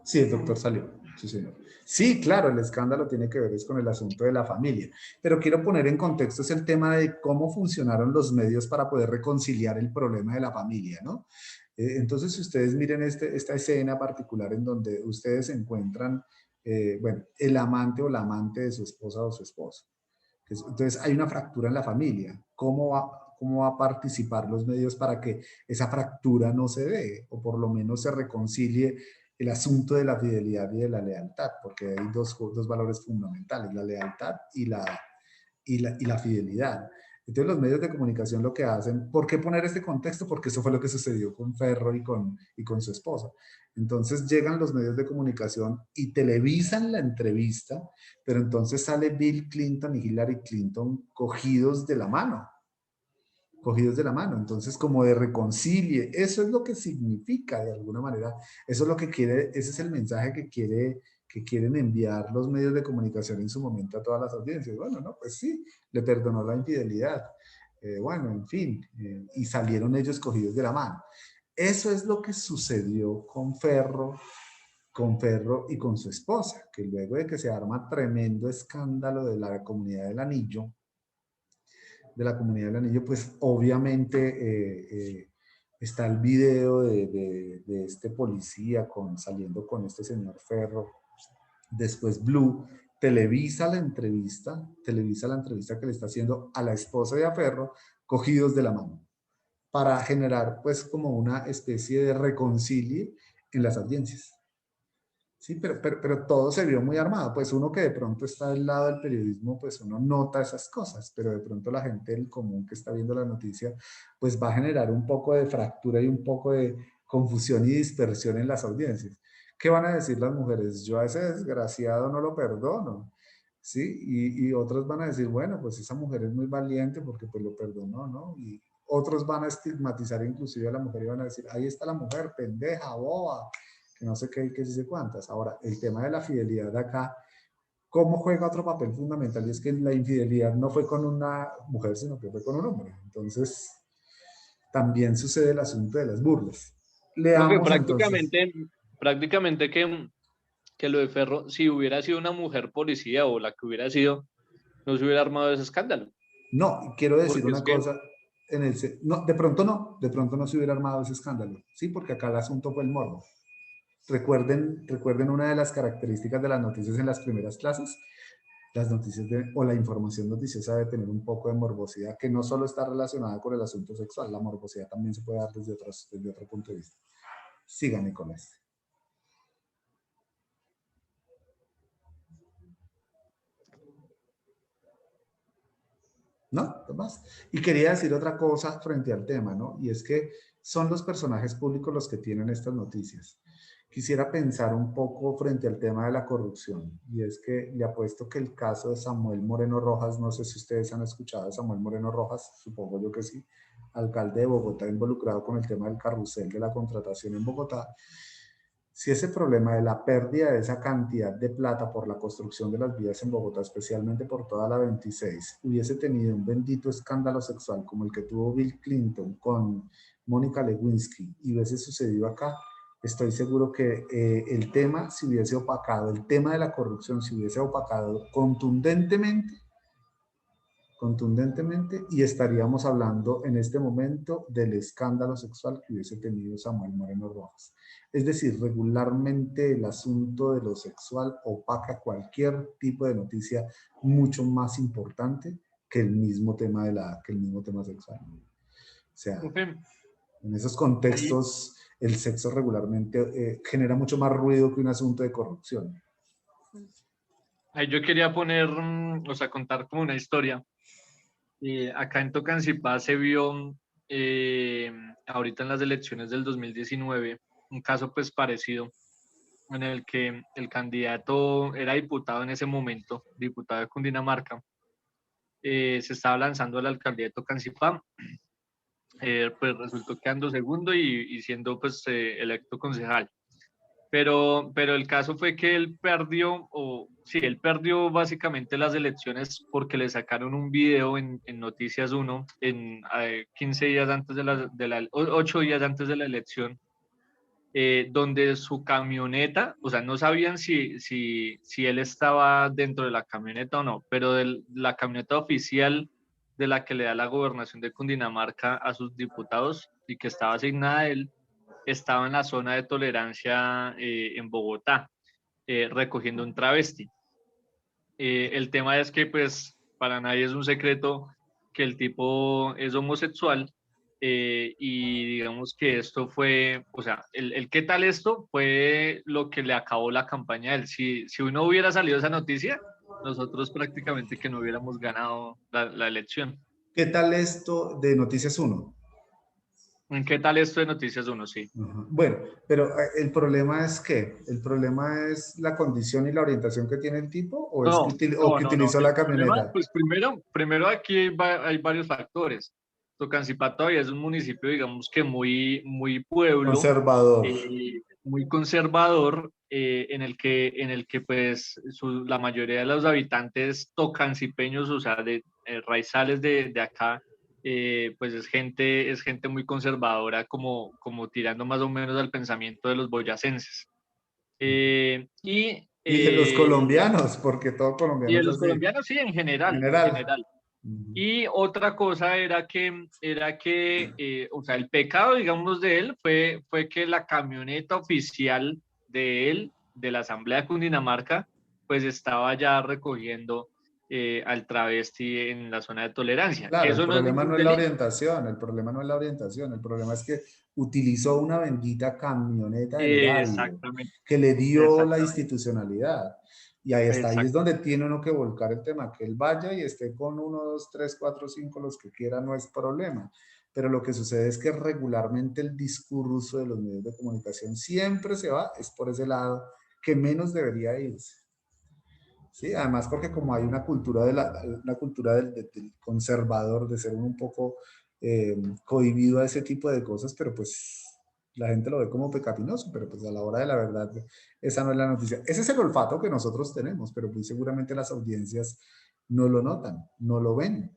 Sí, el doctor salió. Sí, señor. Sí, claro, el escándalo tiene que ver es con el asunto de la familia. Pero quiero poner en contexto es el tema de cómo funcionaron los medios para poder reconciliar el problema de la familia, ¿no? Entonces, si ustedes miren esta escena particular en donde ustedes encuentran, bueno, el amante o la amante de su esposa o su esposo. Entonces, hay una fractura en la familia. ¿Cómo va a participar los medios para que esa fractura no se dé o por lo menos se reconcilie el asunto de la fidelidad y de la lealtad? Porque hay dos valores fundamentales, la lealtad y la fidelidad. Entonces los medios de comunicación lo que hacen, ¿por qué poner este contexto? Porque eso fue lo que sucedió con Ferro y con su esposa. Entonces llegan los medios de comunicación y televisan la entrevista, pero entonces sale Bill Clinton y Hillary Clinton cogidos de la mano. Cogidos de la mano, entonces como de reconcilie, eso es lo que significa de alguna manera, eso es lo que quiere, ese es el mensaje que quieren enviar los medios de comunicación en su momento a todas las audiencias. Bueno, no, pues sí, le perdonó la infidelidad, bueno, en fin, y salieron ellos cogidos de la mano. Eso es lo que sucedió con Ferro y con su esposa, que luego de que se arma tremendo escándalo de la comunidad del anillo, pues obviamente está el video de este policía saliendo con este señor Ferro. Después Blue televisa la entrevista que le está haciendo a la esposa de Ferro, cogidos de la mano, para generar pues como una especie de reconcilio en las audiencias. Sí, pero todo se vio muy armado. Pues uno que de pronto está del lado del periodismo, pues uno nota esas cosas, pero de pronto la gente del común que está viendo la noticia, pues va a generar un poco de fractura y un poco de confusión y dispersión en las audiencias. ¿Qué van a decir las mujeres? Yo a ese desgraciado no lo perdono. ¿Sí? Y otros van a decir, bueno, pues esa mujer es muy valiente porque pues lo perdonó, ¿no? Y otros van a estigmatizar inclusive a la mujer y van a decir, ahí está la mujer, pendeja, boba, que no sé qué, que sí sé cuántas. Ahora, el tema de la fidelidad de acá, ¿cómo juega otro papel fundamental? Y es que la infidelidad no fue con una mujer, sino que fue con un hombre. Entonces, también sucede el asunto de las burlas. Profe, Leamos entonces. prácticamente que lo de Ferro, si hubiera sido una mujer policía o la que hubiera sido, no se hubiera armado ese escándalo. No, quiero decir Porque es una que, cosa. No, de pronto no se hubiera armado ese escándalo. Sí, porque acá el asunto fue el morbo. Recuerden una de las características de las noticias en las primeras clases. Las noticias o la información noticiosa debe tener un poco de morbosidad que no solo está relacionada con el asunto sexual. La morbosidad también se puede dar desde otro punto de vista. Síganme con esto. ¿No? Tomás. Y quería decir otra cosa frente al tema, ¿no? Y es que son los personajes públicos los que tienen estas noticias. Quisiera pensar un poco frente al tema de la corrupción. Y es que le apuesto que el caso de Samuel Moreno Rojas, no sé si ustedes han escuchado de Samuel Moreno Rojas, supongo yo que sí, alcalde de Bogotá involucrado con el tema del carrusel de la contratación en Bogotá. Si ese problema de la pérdida de esa cantidad de plata por la construcción de las vías en Bogotá, especialmente por toda la 26, hubiese tenido un bendito escándalo sexual como el que tuvo Bill Clinton con Mónica Lewinsky y hubiese sucedido acá, estoy seguro que el tema se hubiese opacado, el tema de la corrupción se hubiese opacado contundentemente y estaríamos hablando en este momento del escándalo sexual que hubiese tenido Samuel Moreno Rojas. Es decir, regularmente el asunto de lo sexual opaca cualquier tipo de noticia mucho más importante que el mismo tema, sexual. O sea, en esos contextos el sexo regularmente genera mucho más ruido que un asunto de corrupción. Ahí yo quería poner, contar como una historia. Acá en Tocancipá se vio ahorita en las elecciones del 2019 un caso pues parecido en el que el candidato era diputado en ese momento, diputado de Cundinamarca, se estaba lanzando a la alcaldía de Tocancipá, pues resultó quedando segundo y siendo pues electo concejal. Pero el caso fue que él perdió, o sí, él perdió básicamente las elecciones porque le sacaron un video en Noticias 1 en 15 días antes de 8 días antes de la elección, donde su camioneta, o sea, no sabían si él estaba dentro de la camioneta o no, pero la camioneta oficial de la que le da la gobernación de Cundinamarca a sus diputados y que estaba asignada a él, estaba en la zona de tolerancia en Bogotá, recogiendo un travesti. El tema es que, pues, para nadie es un secreto que el tipo es homosexual y digamos que esto fue, o sea, el qué tal esto fue lo que le acabó la campaña a él. Si uno hubiera salido esa noticia, nosotros prácticamente que no hubiéramos ganado la elección. ¿Qué tal esto de Noticias 1? ¿En qué tal esto de Noticias 1? Sí. Bueno, pero el problema es que, ¿el problema es la condición y la orientación que tiene el tipo o es que, que No. utilizó El la problema, camioneta? pues primero aquí hay varios factores. Tocancipá todavía es un municipio, digamos que muy pueblo, Conservador. muy conservador, en el que pues la mayoría de los habitantes tocancipeños, o sea, de raizales de acá, pues es gente muy conservadora, como tirando más o menos al pensamiento de los boyacenses. Y de los colombianos, porque todo Y colombiano de es los así, colombianos, sí, en en general, en general. general. Y otra cosa o sea, el pecado, digamos, de él fue que la camioneta oficial de él, de la Asamblea de Cundinamarca, pues estaba ya recogiendo al travesti en la zona de tolerancia. Claro, el Eso no es problema no ningún es la delito. orientación, el problema no es la orientación, el problema es que utilizó una bendita camioneta del erario Exactamente, que le dio la exactamente, institucionalidad. Y ahí está, ahí es exacto. donde tiene uno que volcar el tema, que él vaya y esté con 1, 2, 3, 4, 5, los que quiera, no es problema. Pero lo que sucede es que regularmente el discurso de los medios de comunicación siempre se va, es por ese lado que menos debería irse. Sí, además porque como hay una cultura, una cultura del conservador, de ser un poco cohibido a ese tipo de cosas, pero pues la gente lo ve como pecaminoso, pero pues a la hora de la verdad, esa no es la noticia. Ese es el olfato que nosotros tenemos, pero muy seguramente las audiencias no lo notan, no lo ven.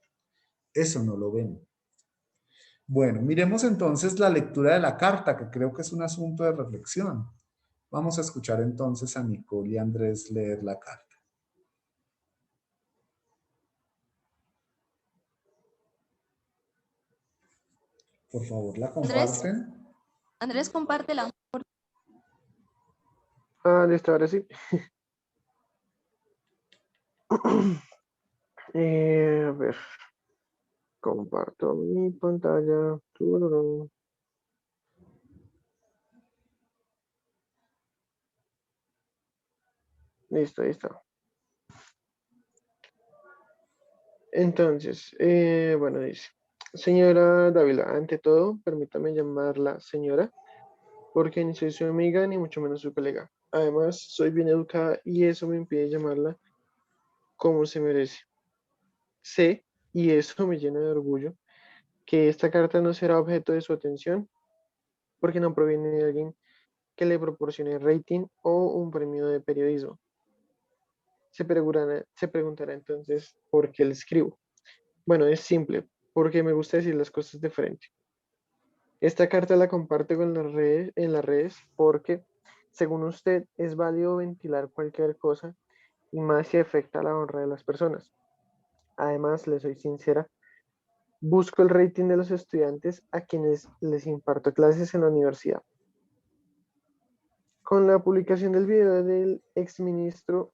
Eso no lo ven. Bueno, miremos entonces la lectura de la carta, que creo que es un asunto de reflexión. Vamos a escuchar entonces a Nicole y Andrés leer la carta. Por favor, ¿la Andrés, comparten? Andrés, compártela. Listo, ahora sí. A ver, comparto mi pantalla. Tururú. Listo, ahí está. Entonces, bueno, dice, señora Dávila, ante todo, permítame llamarla señora, porque ni soy su amiga ni mucho menos su colega. Además, soy bien educada y eso me impide llamarla como se merece. Sé, y eso me llena de orgullo, que esta carta no será objeto de su atención porque no proviene de alguien que le proporcione rating o un premio de periodismo. Se preguntará entonces por qué le escribo. Bueno, es simple, porque me gusta decir las cosas de frente. Esta carta la comparto con en las redes porque, según usted, es válido ventilar cualquier cosa y más si afecta a la honra de las personas. Además, le soy sincera, busco el rating de los estudiantes a quienes les imparto clases en la universidad. Con la publicación del video del exministro,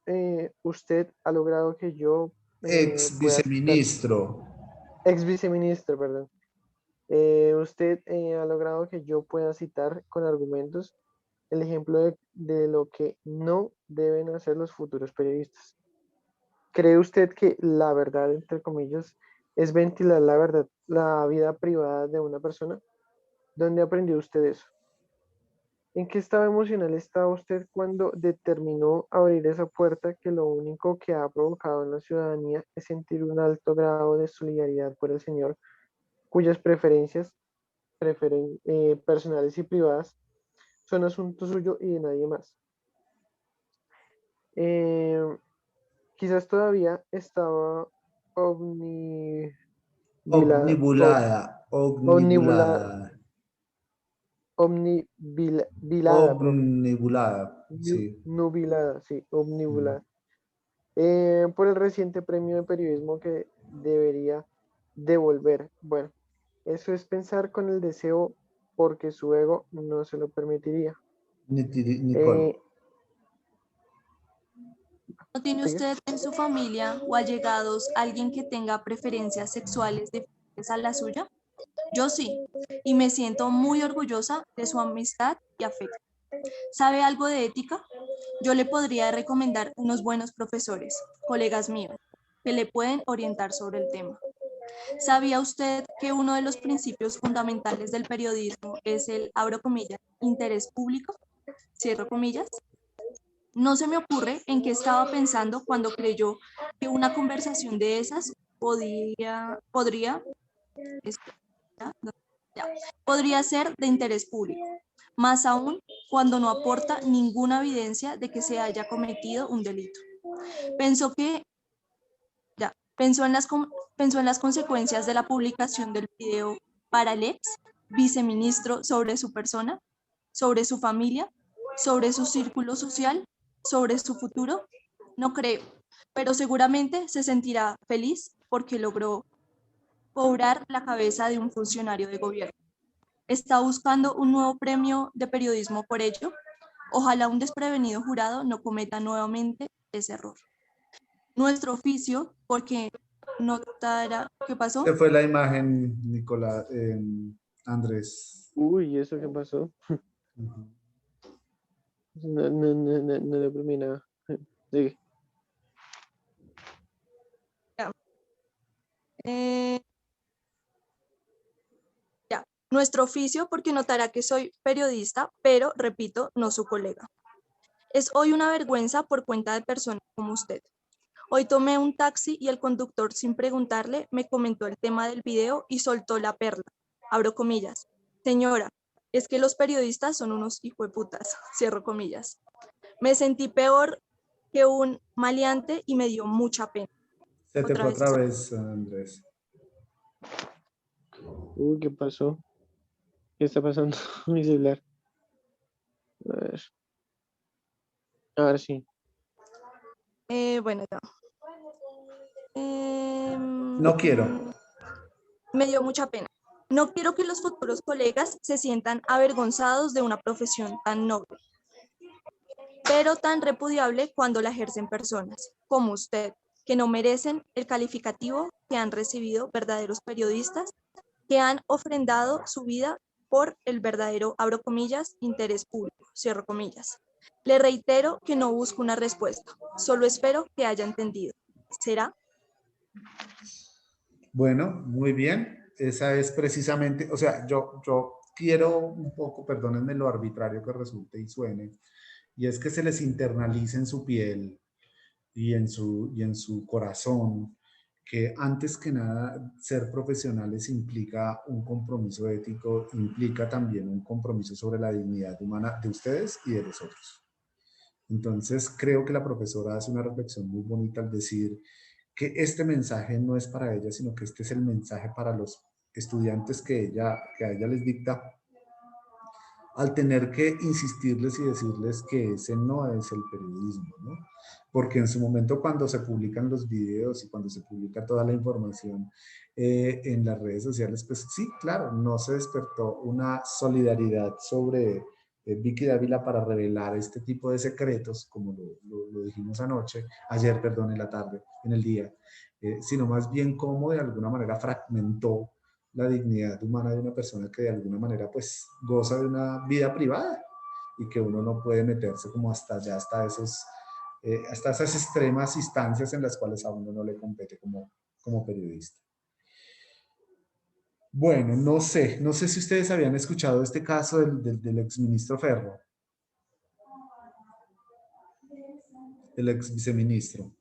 usted ha logrado que yo Ex pueda citar, viceministro. ex viceministro, perdón. Usted ha logrado que yo pueda citar con argumentos el ejemplo de lo que no deben hacer los futuros periodistas. ¿Cree usted que la verdad, entre comillas, es ventilar la verdad, la vida privada de una persona. ¿Dónde aprendió usted eso? ¿En qué estado emocional estaba usted cuando determinó abrir esa puerta que lo único que ha provocado en la ciudadanía es sentir un alto grado de solidaridad por el Señor, cuyas preferencias personales y privadas son asunto suyo y de nadie más? Eh, Quizás todavía estaba omnibilada, Omnibulada, omnibulada, omnibulada, omnibilada, profe. omnibulada, sí. Nubilada, sí, Mm. omnibulada. Por el reciente premio de periodismo que debería devolver. Bueno, eso es pensar con el deseo porque su ego no se lo permitiría. Nicole. ¿No tiene ¿Sigue? usted en su familia o allegados alguien que tenga preferencias sexuales diferentes a la suya? Yo sí, y me siento muy orgullosa de su amistad y afecto. ¿Sabe algo de ética? Yo le podría recomendar unos buenos profesores, colegas míos, que le pueden orientar sobre el tema. ¿Sabía usted que uno de los principios fundamentales del periodismo es el, abro comillas, interés público? Cierro comillas. No se me ocurre en qué estaba pensando cuando creyó que una conversación de esas podría ser de interés público, más aún cuando no aporta ninguna evidencia de que se haya cometido un delito. Pensó que pensó en las consecuencias de la publicación del video para el ex viceministro sobre su persona, sobre su familia, sobre su círculo social, sobre su futuro. No creo, pero seguramente se sentirá feliz porque logró cobrar la cabeza de un funcionario de gobierno. ¿Está buscando un nuevo premio de periodismo por ello? Ojalá un desprevenido jurado no cometa nuevamente ese error. Nuestro oficio, porque notará, ¿qué pasó? Se fue la imagen, Nicolás, Andrés. Uy, ¿eso qué pasó? Ujú. No le oprimí nada. Sigue. Eh, Nuestro oficio, porque notará que soy periodista, pero, repito, no su colega. Es hoy una vergüenza por cuenta de personas como usted. Hoy tomé un taxi y el conductor, sin preguntarle, me comentó el tema del video y soltó la perla. Abro comillas. Señora, es que los periodistas son unos hijueputas. Cierro comillas. Me sentí peor que un maleante y me dio mucha pena. Se te Otra fue vez. otra vez, Andrés. Uy, ¿qué pasó? ¿Qué está pasando con mi celular? A ver. Ahora sí. Bueno, ya. No quiero. Me dio mucha pena. No quiero que los futuros colegas se sientan avergonzados de una profesión tan noble, pero tan repudiable cuando la ejercen personas como usted, que no merecen el calificativo que han recibido verdaderos periodistas que han ofrendado su vida por el verdadero, abro comillas, interés público, cierro comillas. Le reitero que no busco una respuesta, solo espero que haya entendido. ¿Será? Bueno, muy bien. Esa es precisamente, o sea, yo quiero un poco, perdónenme lo arbitrario que resulte y suene, y es que se les internalice en su piel y en su corazón que antes que nada ser profesionales implica un compromiso ético, implica también un compromiso sobre la dignidad humana de ustedes y de los otros. Entonces creo que la profesora hace una reflexión muy bonita al decir que este mensaje no es para ella, sino que este es el mensaje para los estudiantes que a ella les dicta, al tener que insistirles y decirles que ese no es el periodismo, ¿no? Porque en su momento cuando se publican los videos y cuando se publica toda la información en las redes sociales, pues sí, claro, no se despertó una solidaridad sobre Vicky Dávila para revelar este tipo de secretos, como lo dijimos ayer, perdón, en la tarde, en el día, sino más bien cómo de alguna manera fragmentó la dignidad humana de una persona que de alguna manera pues goza de una vida privada y que uno no puede meterse como hasta allá, hasta esas extremas instancias en las cuales a uno no le compete como periodista. Bueno, no sé si ustedes habían escuchado este caso del exministro Ferro, el ex viceministro.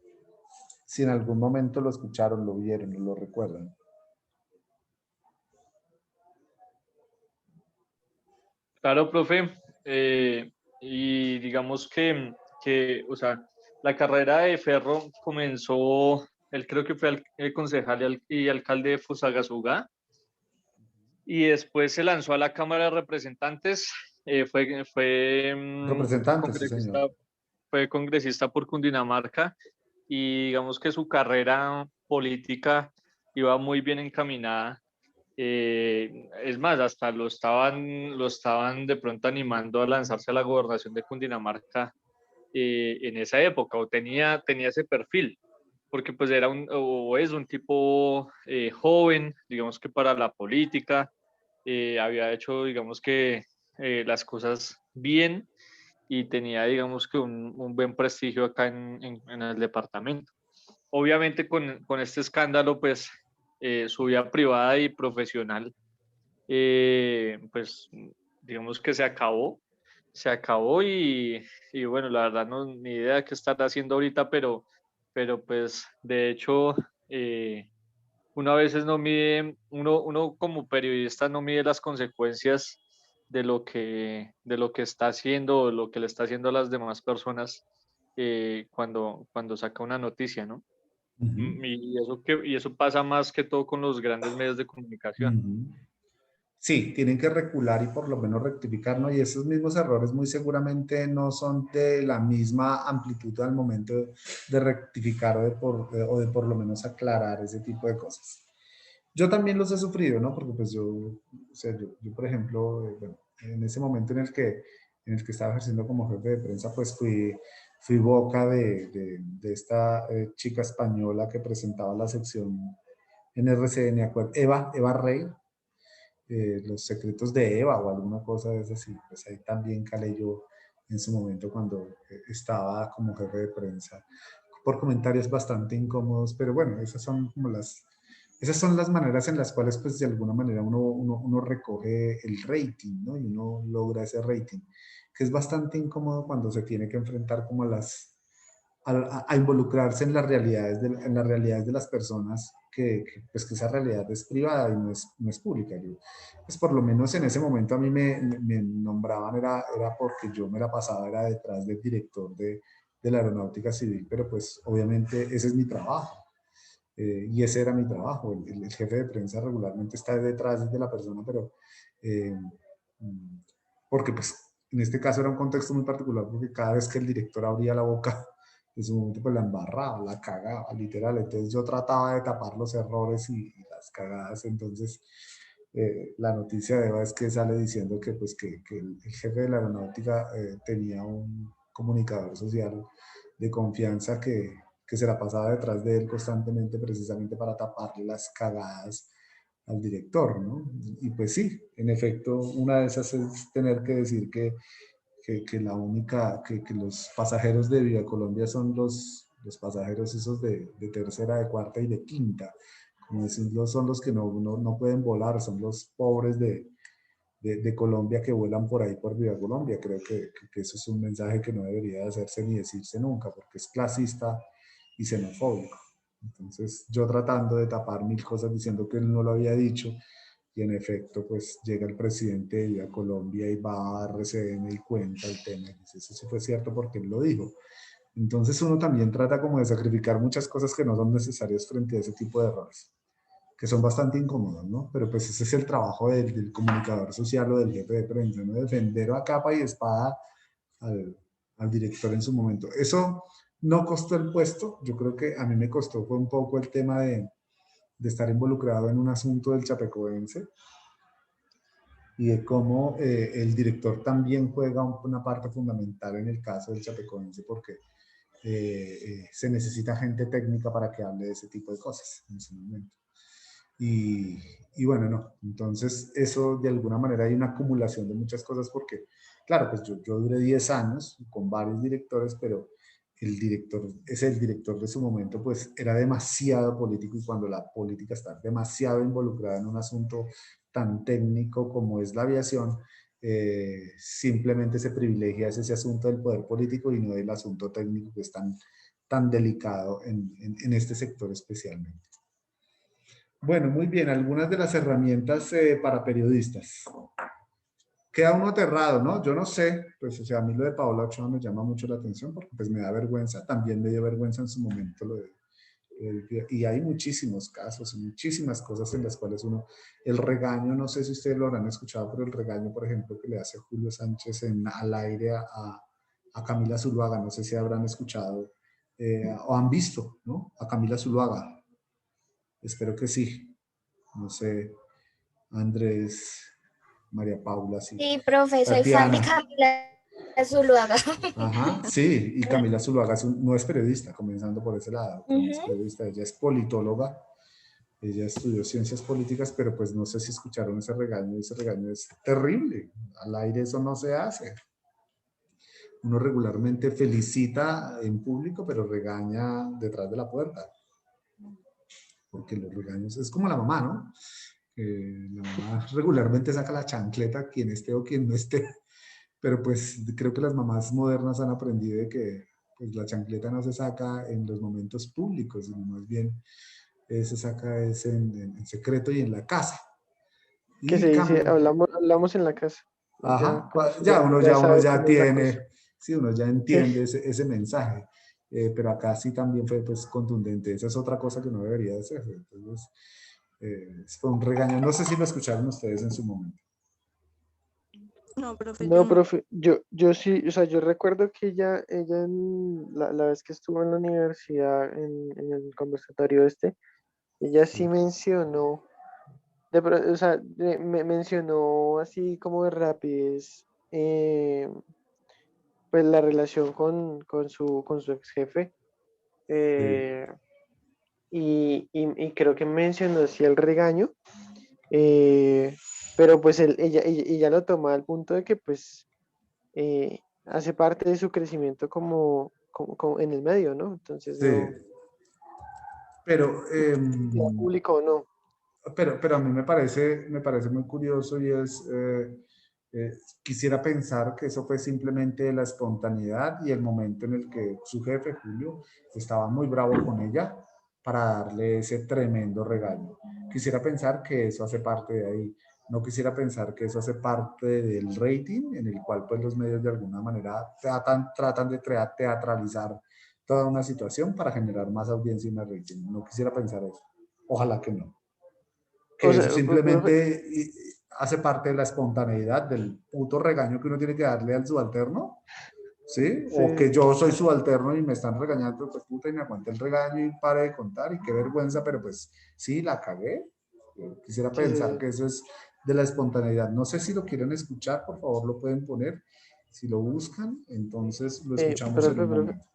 Si en algún momento lo escucharon, lo vieron, lo recuerdan. Claro, profe. Y digamos o sea, la carrera de Ferro comenzó, él creo que fue concejal y alcalde de Fusagasugá, y después se lanzó a la Cámara de Representantes, Representante, sí, señor. fue congresista por Cundinamarca, y digamos que su carrera política iba muy bien encaminada. Es más, hasta lo estaban de pronto animando a lanzarse a la gobernación de Cundinamarca en esa época, o tenía ese perfil, porque pues o es un tipo joven, digamos que para la política, había hecho, digamos que las cosas bien, y tenía, digamos que un buen prestigio acá en el departamento. Obviamente con este escándalo, pues su vida privada y profesional, pues digamos que se acabó, y bueno, la verdad no, ni idea de qué estar haciendo ahorita, pero pues de hecho, uno a veces no mide, uno como periodista no mide las consecuencias de lo que está haciendo, o lo que le está haciendo a las demás personas, cuando saca una noticia, ¿no? Ujú, Y eso pasa más que todo con los grandes medios de comunicación. ujú. Sí, tienen que recular y por lo menos rectificar, ¿no? Y esos mismos errores muy seguramente no son de la misma amplitud al momento de rectificar o de por lo menos aclarar ese tipo de cosas. Yo también los he sufrido, ¿no? Porque pues o sea, yo, por ejemplo, bueno, en ese momento en el que estaba ejerciendo como jefe de prensa, pues fui boca de esta chica española que presentaba la sección en RCN, Eva Rey, Los secretos de Eva o alguna cosa de esas, y pues ahí también calé yo en su momento cuando estaba como jefe de prensa, por comentarios bastante incómodos, pero bueno, esas son las maneras en las cuales pues de alguna manera uno recoge el rating, ¿no? Y uno logra ese rating, que es bastante incómodo cuando se tiene que enfrentar como a involucrarse en las realidades de las personas, pues que esa realidad es privada y no es pública. Pues por lo menos en ese momento a mí me nombraban, era porque yo me la pasaba, era detrás del director de la Aeronáutica Civil, pero pues obviamente ese es mi trabajo. Y ese era mi trabajo. El jefe de prensa regularmente está detrás de la persona, pero eh, mm, porque pues en este caso era un contexto muy particular, porque cada vez que el director abría la boca, en su momento pues la embarraba, la cagaba, literal. Entonces yo trataba de tapar los errores y las cagadas. Entonces la noticia de Eva es que sale diciendo que pues que el jefe de la aeronáutica tenía un comunicador social de confianza que se la pasaba detrás de él constantemente precisamente para taparle las cagadas al director, ¿no? Y pues sí, en efecto, una de esas es tener que decir que que los pasajeros de Viva Colombia son los pasajeros esos de tercera, de cuarta y de quinta. Como decirlo, son los que no pueden volar, son los pobres de Colombia que vuelan por ahí por Viva Colombia. Creo que eso es un mensaje que no debería de hacerse ni decirse nunca, porque es clasista y xenofóbico. Entonces, yo tratando de tapar mil cosas diciendo que él no lo había dicho, y en efecto, pues llega el presidente de Viva Colombia y va a RCN y cuenta el tema y dice, eso sí fue cierto porque él lo dijo. Entonces uno también trata como de sacrificar muchas cosas que no son necesarias frente a ese tipo de errores, que son bastante incómodos, ¿no? Pero pues ese es el trabajo del comunicador social o del jefe de prensa, ¿no? Defender a capa y espada al director en su momento. Eso no costó el puesto, yo creo que a mí me costó fue un poco el tema de estar involucrado en un asunto del Chapecoense y de cómo el director también juega una parte fundamental en el caso del Chapecoense, porque se necesita gente técnica para que hable de ese tipo de cosas en ese momento. Y bueno, no, entonces eso de alguna manera hay una acumulación de muchas cosas porque, claro, pues yo duré 10 años con varios directores, pero es el director de su momento, pues era demasiado político, y cuando la política está demasiado involucrada en un asunto tan técnico como es la aviación, simplemente se privilegia ese asunto del poder político y no del asunto técnico que es tan delicado en este sector especialmente. Bueno, muy bien, algunas de las herramientas para periodistas. Queda uno aterrado, ¿no? Yo no sé, pues, o sea, a mí lo de Paola Ochoa me llama mucho la atención porque pues me da vergüenza, también me dio vergüenza en su momento y hay muchísimos casos, muchísimas cosas en las cuales el regaño, no sé si ustedes lo habrán escuchado, pero el regaño, por ejemplo, que le hace Julio Sánchez al aire a Camila Zuluaga, no sé si habrán escuchado o han visto, ¿no? A Camila Zuluaga, espero que sí, no sé, Andrés, María Paula, sí. Sí, profe, soy fan de Tatiana. Camila Zuluaga. Ajá, sí, y Camila Zuluaga no es periodista, comenzando por ese lado, no es Ujú. periodista, ella es politóloga, ella estudió ciencias políticas, pero pues no sé si escucharon ese regaño es terrible, al aire eso no se hace. Uno regularmente felicita en público, pero regaña detrás de la puerta, porque los regaños es como la mamá, ¿no? La mamá regularmente saca la chancleta, quien esté o quien no esté. Pero pues creo que las mamás modernas han aprendido de que pues, la chancleta no se saca en los momentos públicos, sino más bien se saca en secreto y en la casa. Que se Y dice, hablamos en la casa. Ya, ajá, con eso ya ya uno sabe ya cómo es la cosa. tiene, sí, uno ya Sí. entiende ese mensaje. Pero acá sí también fue pues contundente. Esa es otra cosa que no debería de ser. Entonces, fue un regaño. No sé si lo escucharon ustedes en su momento. No, profe, yo No, no. profe, yo sí, o sea, yo recuerdo que ella la vez que estuvo en la universidad, en el conversatorio ella sí mencionó, o sea, me mencionó así como de rapidez, pues la relación con su ex jefe, Sí. y creo que mencionó así el regaño, eh, pero pues ella lo toma al punto de que pues hace parte de su crecimiento como en el medio, ¿no? Entonces Sí. no, Pero, sea público o no. pero a mí me parece muy curioso y eh, quisiera pensar que eso fue simplemente la espontaneidad y el momento en el que su jefe, Julio, estaba muy bravo con ella para darle ese tremendo regaño. Quisiera pensar que eso hace parte de ahí. No quisiera pensar que eso hace parte del rating en el cual pues los medios de alguna manera tratan de teatralizar toda una situación para generar más audiencia y más rating. No quisiera pensar eso. Ojalá que no. O Que eso sea, profe, simplemente hace parte de la espontaneidad del puto regaño que uno tiene que darle al subalterno, ¿sí? O sí, que yo soy subalterno y me están regañando, pues puta, y me aguanté el regaño y pare de contar y qué vergüenza, pero pues sí, la cagué. Yo quisiera sí, pensar sí. que eso es de la espontaneidad. No sé si lo quieren escuchar, por favor lo pueden poner. Si lo buscan, entonces lo escuchamos en un Profe, momento.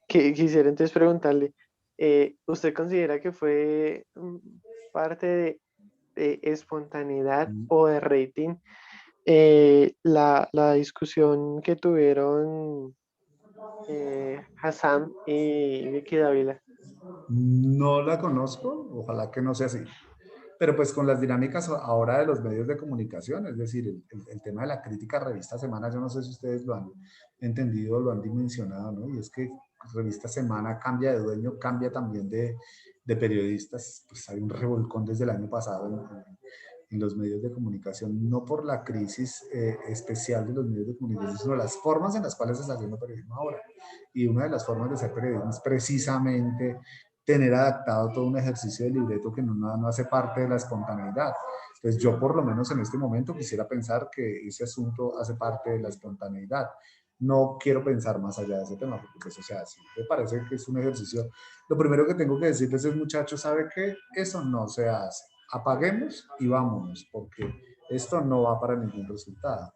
que quisiera entonces preguntarle, ¿usted considera que fue parte de espontaneidad o de rating la discusión que tuvieron Hassan y Vicky Dávila? No la conozco, ojalá que no sea así. Pero pues con las dinámicas ahora de los medios de comunicación, es decir, el tema de la crítica a Revista Semana, yo no sé si ustedes lo han entendido, lo han dimensionado, ¿no? Y es que Revista Semana cambia de dueño, cambia también de periodistas, pues hay un revolcón desde el año pasado en los medios de comunicación, no por la crisis especial de los medios de comunicación, sino las formas en las cuales se está haciendo periodismo ahora. Y una de las formas de hacer periodismo es precisamente tener adaptado todo un ejercicio de libreto que no hace parte de la espontaneidad. Entonces yo por lo menos en este momento quisiera pensar que ese asunto hace parte de la espontaneidad. No quiero pensar más allá de ese tema, porque pues, o sea, sí, me parece que es un ejercicio. Lo primero que tengo que decirles es, muchachos, ¿sabe qué? Eso no se hace. Apaguemos y vámonos, porque esto no va para ningún resultado.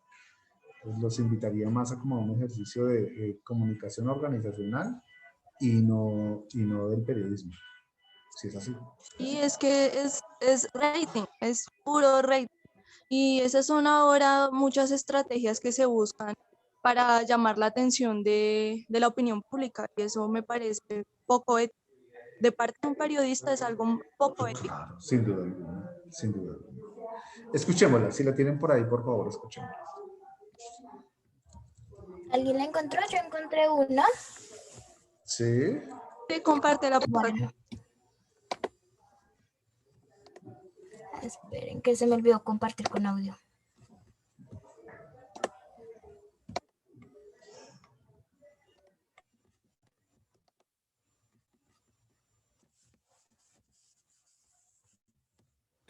Pues los invitaría más a como un ejercicio de comunicación organizacional y no del periodismo, si es así. Y es que es rating, es puro rating. Y esas son ahora muchas estrategias que se buscan para llamar la atención de la opinión pública, y eso me parece poco ético. De parte de un periodista es algo poco ético. Claro, sin duda alguna, sin duda alguna. Escuchémosla, si la tienen por ahí, por favor, escuchémosla. ¿Alguien la encontró? Yo encontré una. Sí. Sí, comparte la portada. Bueno. Esperen, que se me olvidó compartir con audio.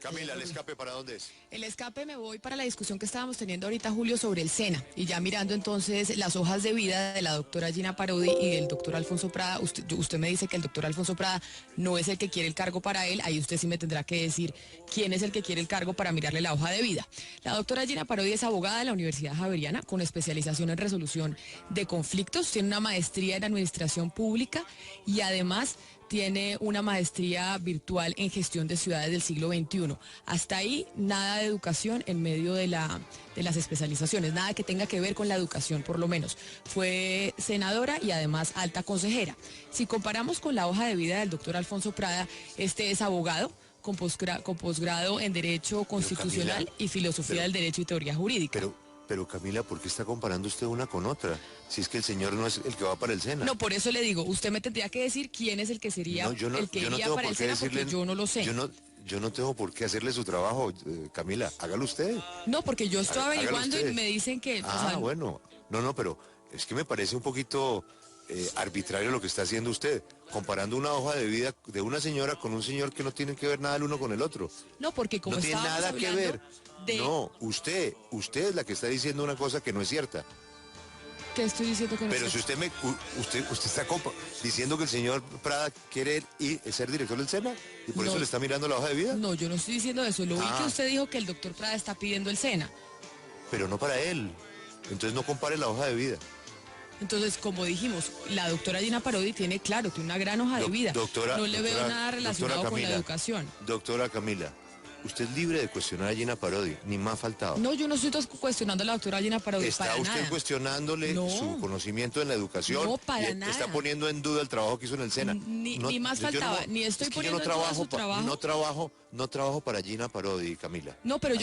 Camila, ¿el escape para dónde es? El escape me voy para la discusión que estábamos teniendo ahorita, Julio, sobre el SENA. Y ya mirando entonces las hojas de vida de la doctora Gina Parodi y del doctor Alfonso Prada, usted me dice que el doctor Alfonso Prada no es el que quiere el cargo para él, ahí usted sí me tendrá que decir quién es el que quiere el cargo para mirarle la hoja de vida. La doctora Gina Parodi es abogada de la Universidad Javeriana con especialización en resolución de conflictos, tiene una maestría en administración pública y además tiene una maestría virtual en gestión de ciudades del siglo XXI. Hasta ahí, nada de educación en medio de las especializaciones, nada que tenga que ver con la educación, por lo menos. Fue senadora y además alta consejera. Si comparamos con la hoja de vida del doctor Alfonso Prada, este es abogado con posgrado en Derecho Constitucional y Filosofía del Derecho y Teoría Jurídica. Pero Camila, ¿por qué está comparando usted una con otra? Si es que el señor no es el que va para el SENA. No, por eso le digo, usted me tendría que decir quién es el que sería el que iría para el SENA, porque yo no lo sé. Yo no tengo por qué hacerle su trabajo, Camila, hágalo usted. No, porque yo estoy averiguando y me dicen que... Bueno, no, pero es que me parece un poquito arbitrario lo que está haciendo usted, comparando una hoja de vida de una señora con un señor que no tiene que ver nada el uno con el otro. No, porque como no tiene nada que ver. No, usted es la que está diciendo una cosa que no es cierta. ¿Qué estoy diciendo que no es Pero cierto? si usted está diciendo que el señor Prada quiere ser director del SENA y por eso le está mirando la hoja de vida. No, yo no estoy diciendo eso. Lo vi que usted dijo que el doctor Prada está pidiendo el SENA. Pero no para él. Entonces no compare la hoja de vida. Entonces, como dijimos, la doctora Gina Parodi tiene una gran hoja de vida. No le veo nada relacionado con la educación. Doctora Camila, usted es libre de cuestionar a Gina Parodi, ni más faltado. No, yo no estoy cuestionando a la doctora Gina Parodi. ¿Está usted cuestionándole su conocimiento en la educación? No, para nada. ¿Está poniendo en duda el trabajo que hizo en el SENA? Ni más faltaba, ni estoy poniendo en duda su trabajo. No trabajo para Gina Parodi, Camila. No, pero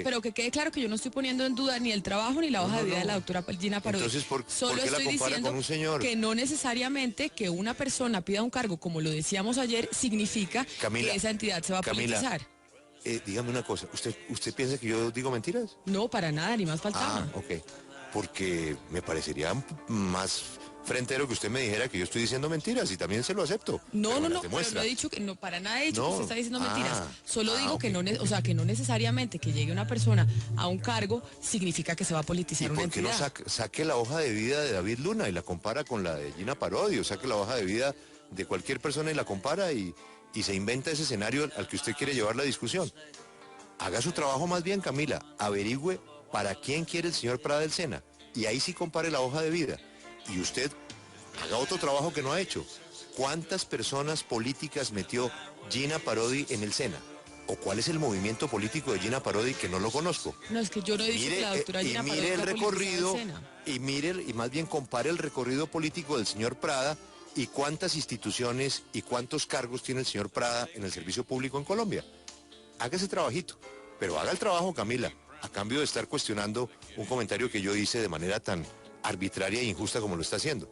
pero que quede claro que yo no estoy poniendo en duda ni el trabajo ni la hoja de vida de la doctora Gina Parodi. Entonces, Solo ¿por qué la estoy compara diciendo con un señor? que no necesariamente que una persona pida un cargo, como lo decíamos ayer, significa que esa entidad se va a politizar. Dígame una cosa, ¿usted piensa que yo digo mentiras? No, para nada, ni más faltaba. Ok. Porque me parecería más frentero que usted me dijera que yo estoy diciendo mentiras y también se lo acepto. No, pero no he dicho que no, para nada he dicho que usted está diciendo mentiras. Solo digo que no, que no necesariamente que llegue una persona a un cargo significa que se va a politizar una entidad. ¿Por qué no saque la hoja de vida de David Luna y la compara con la de Gina Parodi? O saque la hoja de vida de cualquier persona y la compara y se inventa ese escenario al que usted quiere llevar la discusión. Haga su trabajo más bien, Camila. Averigüe para quién quiere el señor Prada del SENA. Y ahí sí compare la hoja de vida. Y usted haga otro trabajo que no ha hecho. ¿Cuántas personas políticas metió Gina Parodi en el SENA? ¿O cuál es el movimiento político de Gina Parodi que no lo conozco? No, es que yo no he dicho que la doctora Gina Parodi mire el recorrido y más bien compare el recorrido político del señor Prada y cuántas instituciones y cuántos cargos tiene el señor Prada en el servicio público en Colombia. Haga ese trabajito, pero haga el trabajo, Camila, a cambio de estar cuestionando un comentario que yo hice de manera tan arbitraria e injusta como lo está haciendo.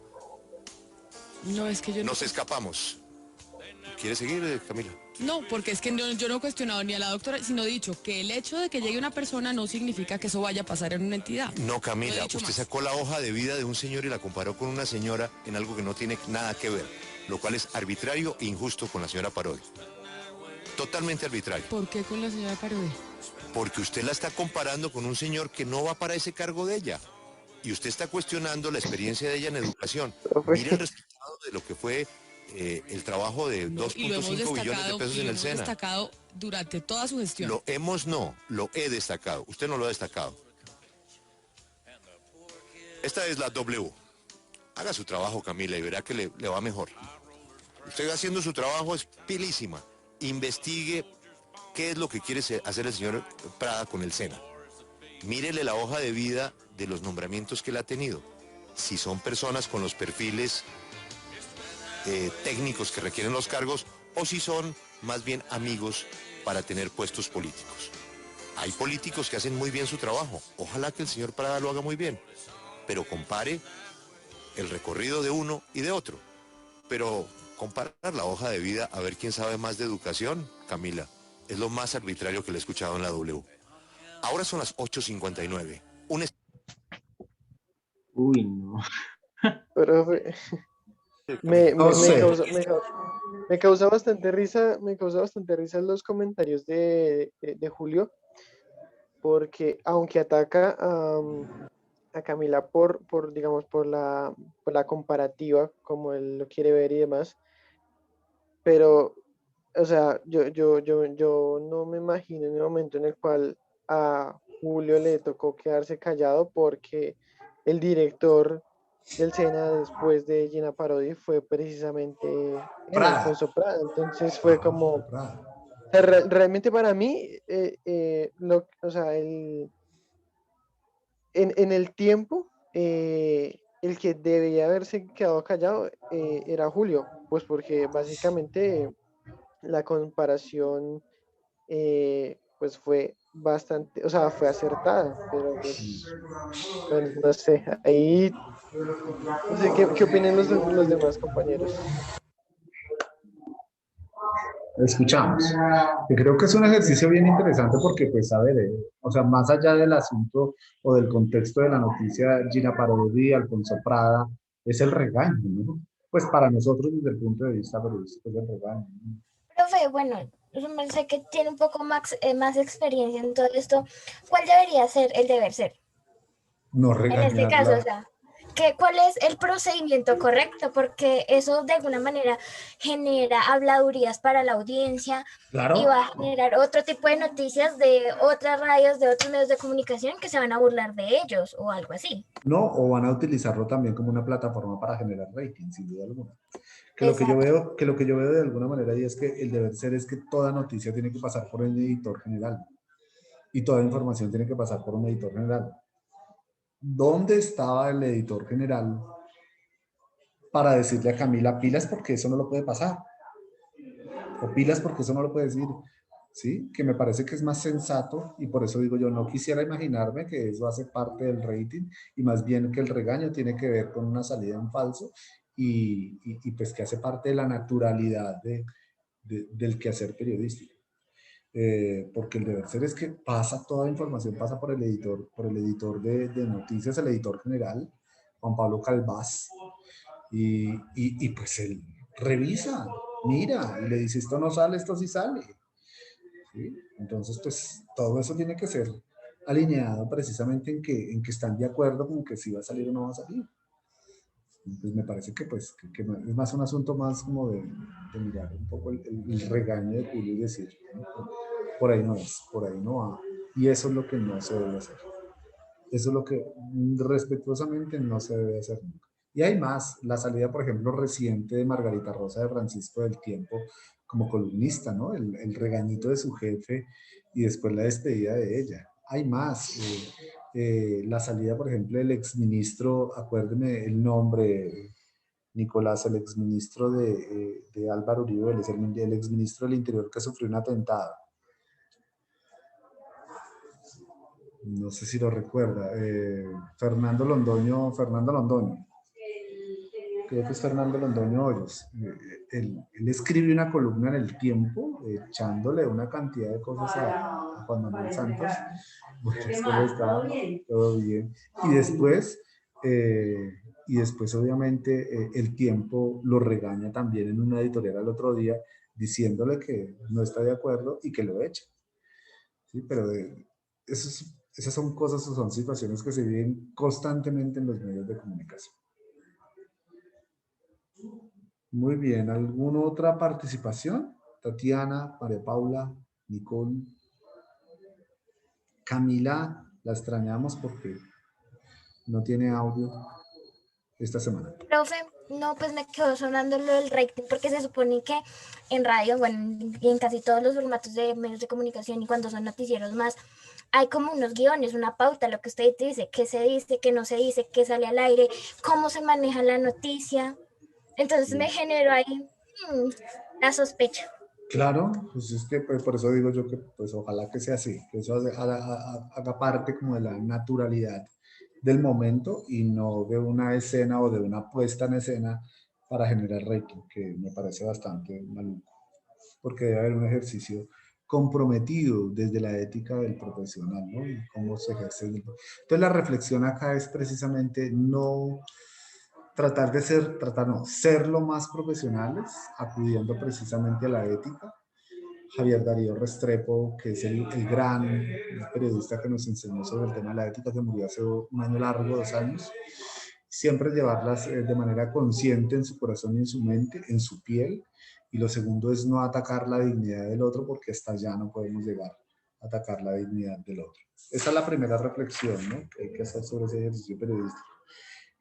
No, es que yo no... Nos escapamos. ¿Quiere seguir, Camila? No, porque es que yo no he cuestionado ni a la doctora, sino he dicho que el hecho de que llegue una persona no significa que eso vaya a pasar en una entidad. No, Camila, usted sacó la hoja de vida de un señor y la comparó con una señora en algo que no tiene nada que ver, lo cual es arbitrario e injusto con la señora Parodi. Totalmente arbitrario. ¿Por qué con la señora Parodi? Porque usted la está comparando con un señor que no va para ese cargo de ella. Y usted está cuestionando la experiencia de ella en educación. Mire el resultado de lo que fue el trabajo de 2.5 billones de pesos en el SENA. Lo hemos destacado durante toda su gestión. Lo he destacado. Usted no lo ha destacado. Esta es la W. Haga su trabajo, Camila, y verá que le va mejor. Usted haciendo su trabajo es pilísima. Investigue qué es lo que quiere hacer el señor Prada con el SENA. Mírele la hoja de vida de los nombramientos que él ha tenido. si son personas con los perfiles técnicos que requieren los cargos o si son más bien amigos para tener puestos políticos. Hay políticos que hacen muy bien su trabajo. Ojalá que el señor Prada lo haga muy bien, pero compare el recorrido de uno y de otro. Pero comparar la hoja de vida a ver quién sabe más de educación, Camila, es lo más arbitrario que le he escuchado en la W. Ahora son las 8:59. Uy, no. Profe, No sé. me causa bastante risa, los comentarios de Julio, porque aunque ataca a Camila digamos, por la comparativa, como él lo quiere ver y demás, pero, o sea, yo no me imagino en el momento en el cual a Julio le tocó quedarse callado porque el director del SENA después de Gina Parodi fue precisamente él, Prada. Alfonso Prada. Entonces fue como, Prada. o sea, realmente para mí, o sea, en el tiempo, el que debía haberse quedado callado era Julio, pues porque básicamente la comparación pues fue bastante, o sea, fue acertada, pero pues, bueno, no sé, ahí, no sé, ¿qué opinan los demás compañeros? Escuchamos. Yo creo que es un ejercicio bien interesante porque, pues, a ver, o sea, más allá del asunto o del contexto de la noticia, Gina Parodi, Alfonso Prada, es el regaño, ¿no? Pues para nosotros, desde el punto de vista periodístico, es el regaño, ¿no? Profe, bueno, yo me sé que tiene un poco más experiencia en todo esto. ¿Cuál debería ser el deber ser? No En este caso, o regañarla. sea, ¿cuál es el procedimiento correcto? Porque eso de alguna manera genera habladurías para la audiencia y Claro. va a generar otro tipo de noticias de otras radios, de otros medios de comunicación que se van a burlar de ellos o algo así. No, o van a utilizarlo también como una plataforma para generar rating, sin duda alguna. Exacto. Que lo que yo veo de alguna manera y es que el deber ser es que toda noticia tiene que pasar por el editor general y toda información tiene que pasar por un editor general. ¿Dónde estaba el editor general para decirle a Camila pilas porque eso no lo puede pasar? O pilas porque eso no lo puede decir. ¿Sí? Que me parece que es más sensato y por eso digo yo, no quisiera imaginarme que eso hace parte del rating y más bien que el regaño tiene que ver con una salida en falso y pues que hace parte de la naturalidad del quehacer periodístico. Porque el deber ser es que pasa toda la información, pasa por el editor de noticias, el editor general, Juan Pablo Calvás, y pues él revisa, mira, y le dice, esto no sale, esto sí sale. ¿Sí? Entonces, pues todo eso tiene que ser alineado precisamente en que están de acuerdo con que si va a salir o no va a salir. Pues me parece que, pues, que es más un asunto más como de mirar un poco el regaño de Julio y decir, ¿no? Por ahí no es, por ahí no va. Y eso es lo que no se debe hacer. Eso es lo que respetuosamente no se debe hacer nunca. Y hay más, la salida, por ejemplo, reciente de Margarita Rosa de Francisco del Tiempo como columnista, ¿no? Regañito de su jefe y después la despedida de ella. Hay más, la salida, por ejemplo, del exministro, acuérdeme el nombre, Nicolás, el exministro de Álvaro Uribe Vélez, el exministro del Interior que sufrió un atentado. No sé si lo recuerda, Fernando Londoño, creo que es Fernando Londoño Hoyos. Él escribe una columna en El Tiempo, echándole una cantidad de cosas a Juan Manuel Santos. Bueno, después está todo bien. Y después obviamente, El Tiempo lo regaña también en una editorial al otro día, diciéndole que no está de acuerdo y que lo echa. ¿Sí? Pero esas son cosas o son situaciones que se viven constantemente en los medios de comunicación. Muy bien, ¿alguna otra participación? Tatiana, María Paula, Nicole, Camila, la extrañamos porque no tiene audio. esta semana. Profe, no, pues me quedó sonando lo del rating, porque se supone que en radio, bueno, y en casi todos los formatos de medios de comunicación y cuando son noticieros más, hay como unos guiones, una pauta, lo que usted dice, qué se dice, qué no se dice, qué sale al aire, cómo se maneja la noticia. Entonces me generó ahí la sospecha. Claro, pues es que por eso digo yo que pues ojalá que sea así, que eso haga parte como de la naturalidad del momento y no de una escena o de una puesta en escena para generar rating, que me parece bastante maluco, porque debe haber un ejercicio comprometido desde la ética del profesional, ¿no? Y cómo se ejerce. Entonces la reflexión acá es precisamente no ser lo más profesionales, acudiendo precisamente a la ética. Javier Darío Restrepo, que es el gran periodista que nos enseñó sobre el tema de la ética, que murió hace un año largo, 2 años, siempre llevarlas de manera consciente en su corazón y en su mente, en su piel, y lo segundo es no atacar la dignidad del otro, porque hasta allá no podemos llegar a atacar la dignidad del otro. Esa es la primera reflexión, ¿no?, que hay que hacer sobre ese ejercicio periodístico.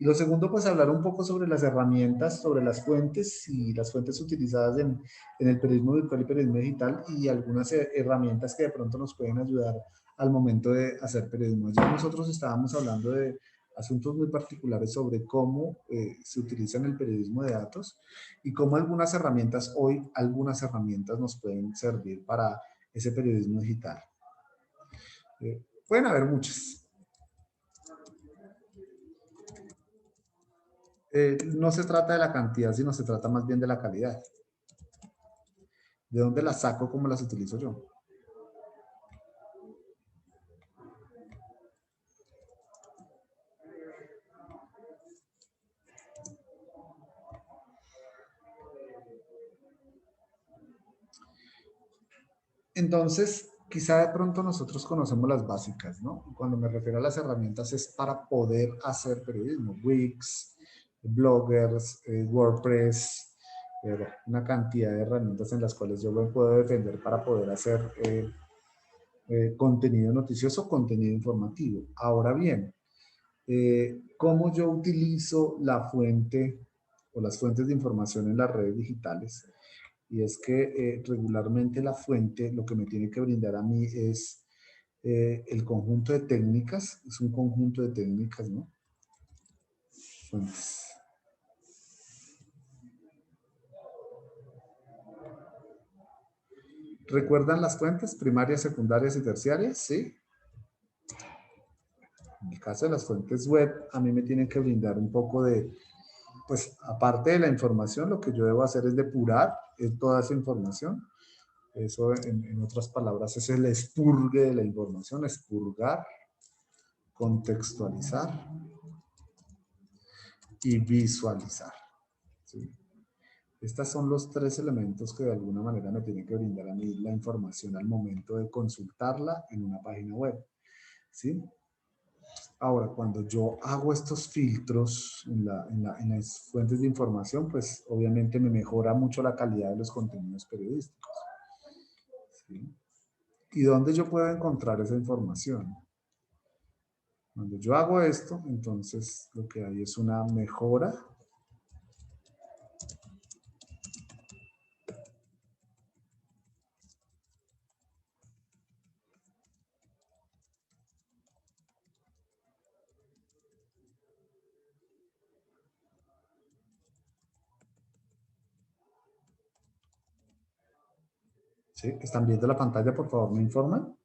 Y lo segundo, pues hablar un poco sobre las herramientas, sobre las fuentes y las fuentes utilizadas en el periodismo virtual y periodismo digital y algunas herramientas que de pronto nos pueden ayudar al momento de hacer periodismo. Ayer nosotros estábamos hablando de asuntos muy particulares sobre cómo se utiliza en el periodismo de datos y cómo algunas herramientas nos pueden servir para ese periodismo digital. Pueden haber muchas. No se trata de la cantidad, sino se trata más bien de la calidad. ¿De dónde las saco? ¿Cómo las utilizo yo? Entonces, quizá de pronto nosotros conocemos las básicas, ¿no? Cuando me refiero a las herramientas es para poder hacer periodismo. Wix, bloggers, WordPress, una cantidad de herramientas en las cuales yo me puedo defender para poder hacer contenido noticioso, contenido informativo. Ahora bien, ¿cómo yo utilizo la fuente o las fuentes de información en las redes digitales? Y es que regularmente la fuente lo que me tiene que brindar a mí es el conjunto de técnicas, es un conjunto de técnicas, ¿no? Fuentes. ¿Recuerdan las fuentes primarias, secundarias y terciarias? Sí. En el caso de las fuentes web, a mí me tienen que brindar un poco de, pues aparte de la información, lo que yo debo hacer es depurar toda esa información. Eso, en otras palabras, es el expurgue de la información, expurgar, contextualizar y visualizar. ¿Sí? Estos son los 3 elementos que de alguna manera me tienen que brindar a mí la información al momento de consultarla en una página web. ¿Sí? Ahora, cuando yo hago estos filtros en las fuentes de información, pues obviamente me mejora mucho la calidad de los contenidos periodísticos. ¿Sí? ¿Y dónde yo puedo encontrar esa información? Cuando yo hago esto, entonces lo que hay es una mejora ¿Sí? ¿Están viendo la pantalla? Por favor, ¿me informan?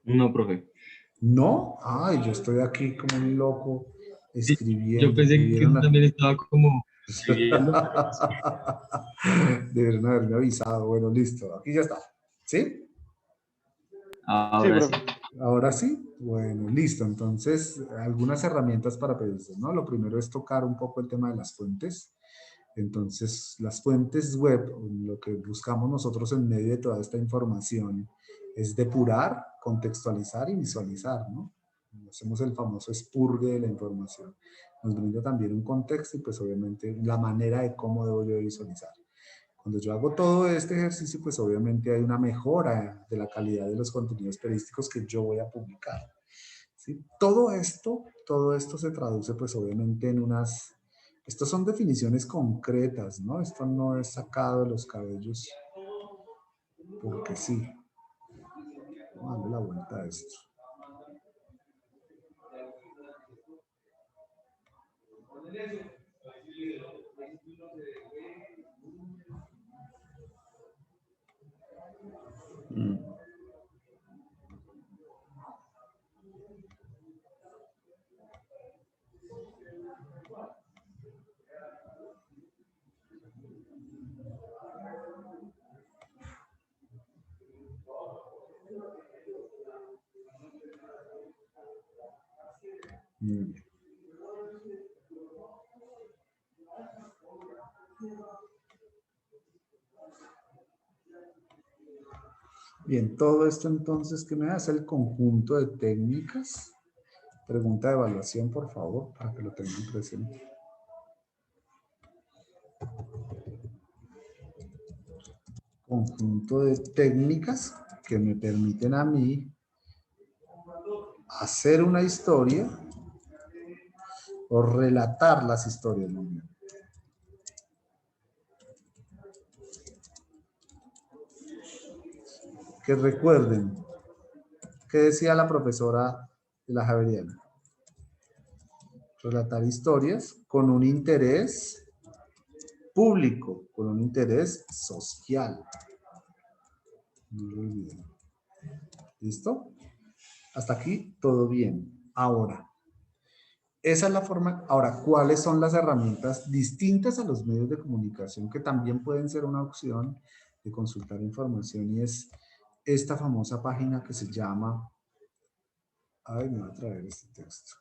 No, profe. ¿No? Ay, yo estoy aquí como un loco escribiendo. Yo pensé que también estaba como escribiendo. Deberían haberme avisado. Bueno, listo. Aquí ya está. ¿Sí? Ahora sí. Ahora sí. Bueno, listo. Entonces, algunas herramientas para periodistas, ¿no? Lo primero es tocar un poco el tema de las fuentes. Entonces, las fuentes web, lo que buscamos nosotros en medio de toda esta información es depurar, contextualizar y visualizar, ¿no? Hacemos el famoso expurgue de la información. Nos brinda también un contexto y pues obviamente la manera de cómo debo yo visualizar. Cuando yo hago todo este ejercicio, pues obviamente hay una mejora de la calidad de los contenidos periodísticos que yo voy a publicar. ¿sí? Todo esto se traduce pues obviamente en unas... Estas son definiciones concretas, ¿no? Esto no es sacado de los cabellos porque sí. Vamos a darle la vuelta a esto. Muy bien. Bien, todo esto entonces, ¿qué me hace? El conjunto de técnicas. Pregunta de evaluación, por favor, para que lo tengan presente. Conjunto de técnicas que me permiten a mí hacer una historia o relatar las historias. Muy bien. Que recuerden, ¿qué decía la profesora de la Javeriana? Relatar historias con un interés público, con un interés social. No lo olviden. ¿Listo? Hasta aquí todo bien. Ahora, esa es la forma. Ahora, ¿cuáles son las herramientas distintas a los medios de comunicación que también pueden ser una opción de consultar información? Y es esta famosa página que se llama... Ay, me voy a traer este texto.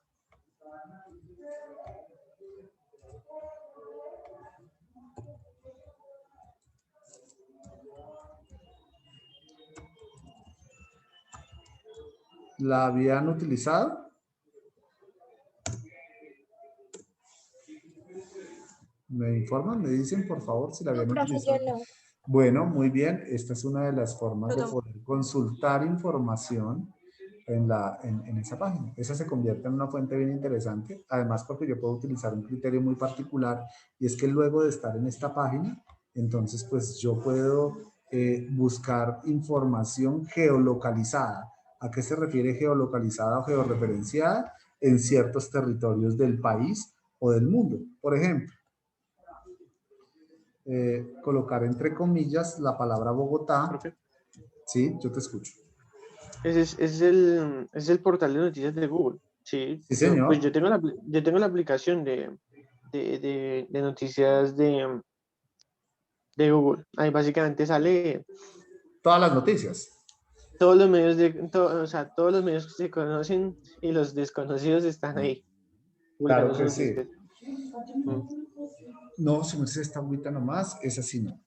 ¿La habían utilizado? ¿Me informan? ¿Me dicen, por favor, si la habían utilizado? Bueno, muy bien. Esta es una de las formas de poder consultar información en esa página. Esa se convierte en una fuente bien interesante. Además, porque yo puedo utilizar un criterio muy particular, y es que luego de estar en esta página, entonces, pues yo puedo buscar información geolocalizada. ¿A qué se refiere geolocalizada o georreferenciada? En ciertos territorios del país o del mundo. Por ejemplo, colocar entre comillas la palabra Bogotá. Profe. Sí, yo te escucho. Es el portal de noticias de Google. Sí, Sí, señor. Pues yo tengo la aplicación de noticias de Google. Ahí básicamente sale todas las noticias. Todos los medios o sea, todos los medios que se conocen y los desconocidos están ahí. Claro que sí. No, si no es esta agüita nomás, es así no.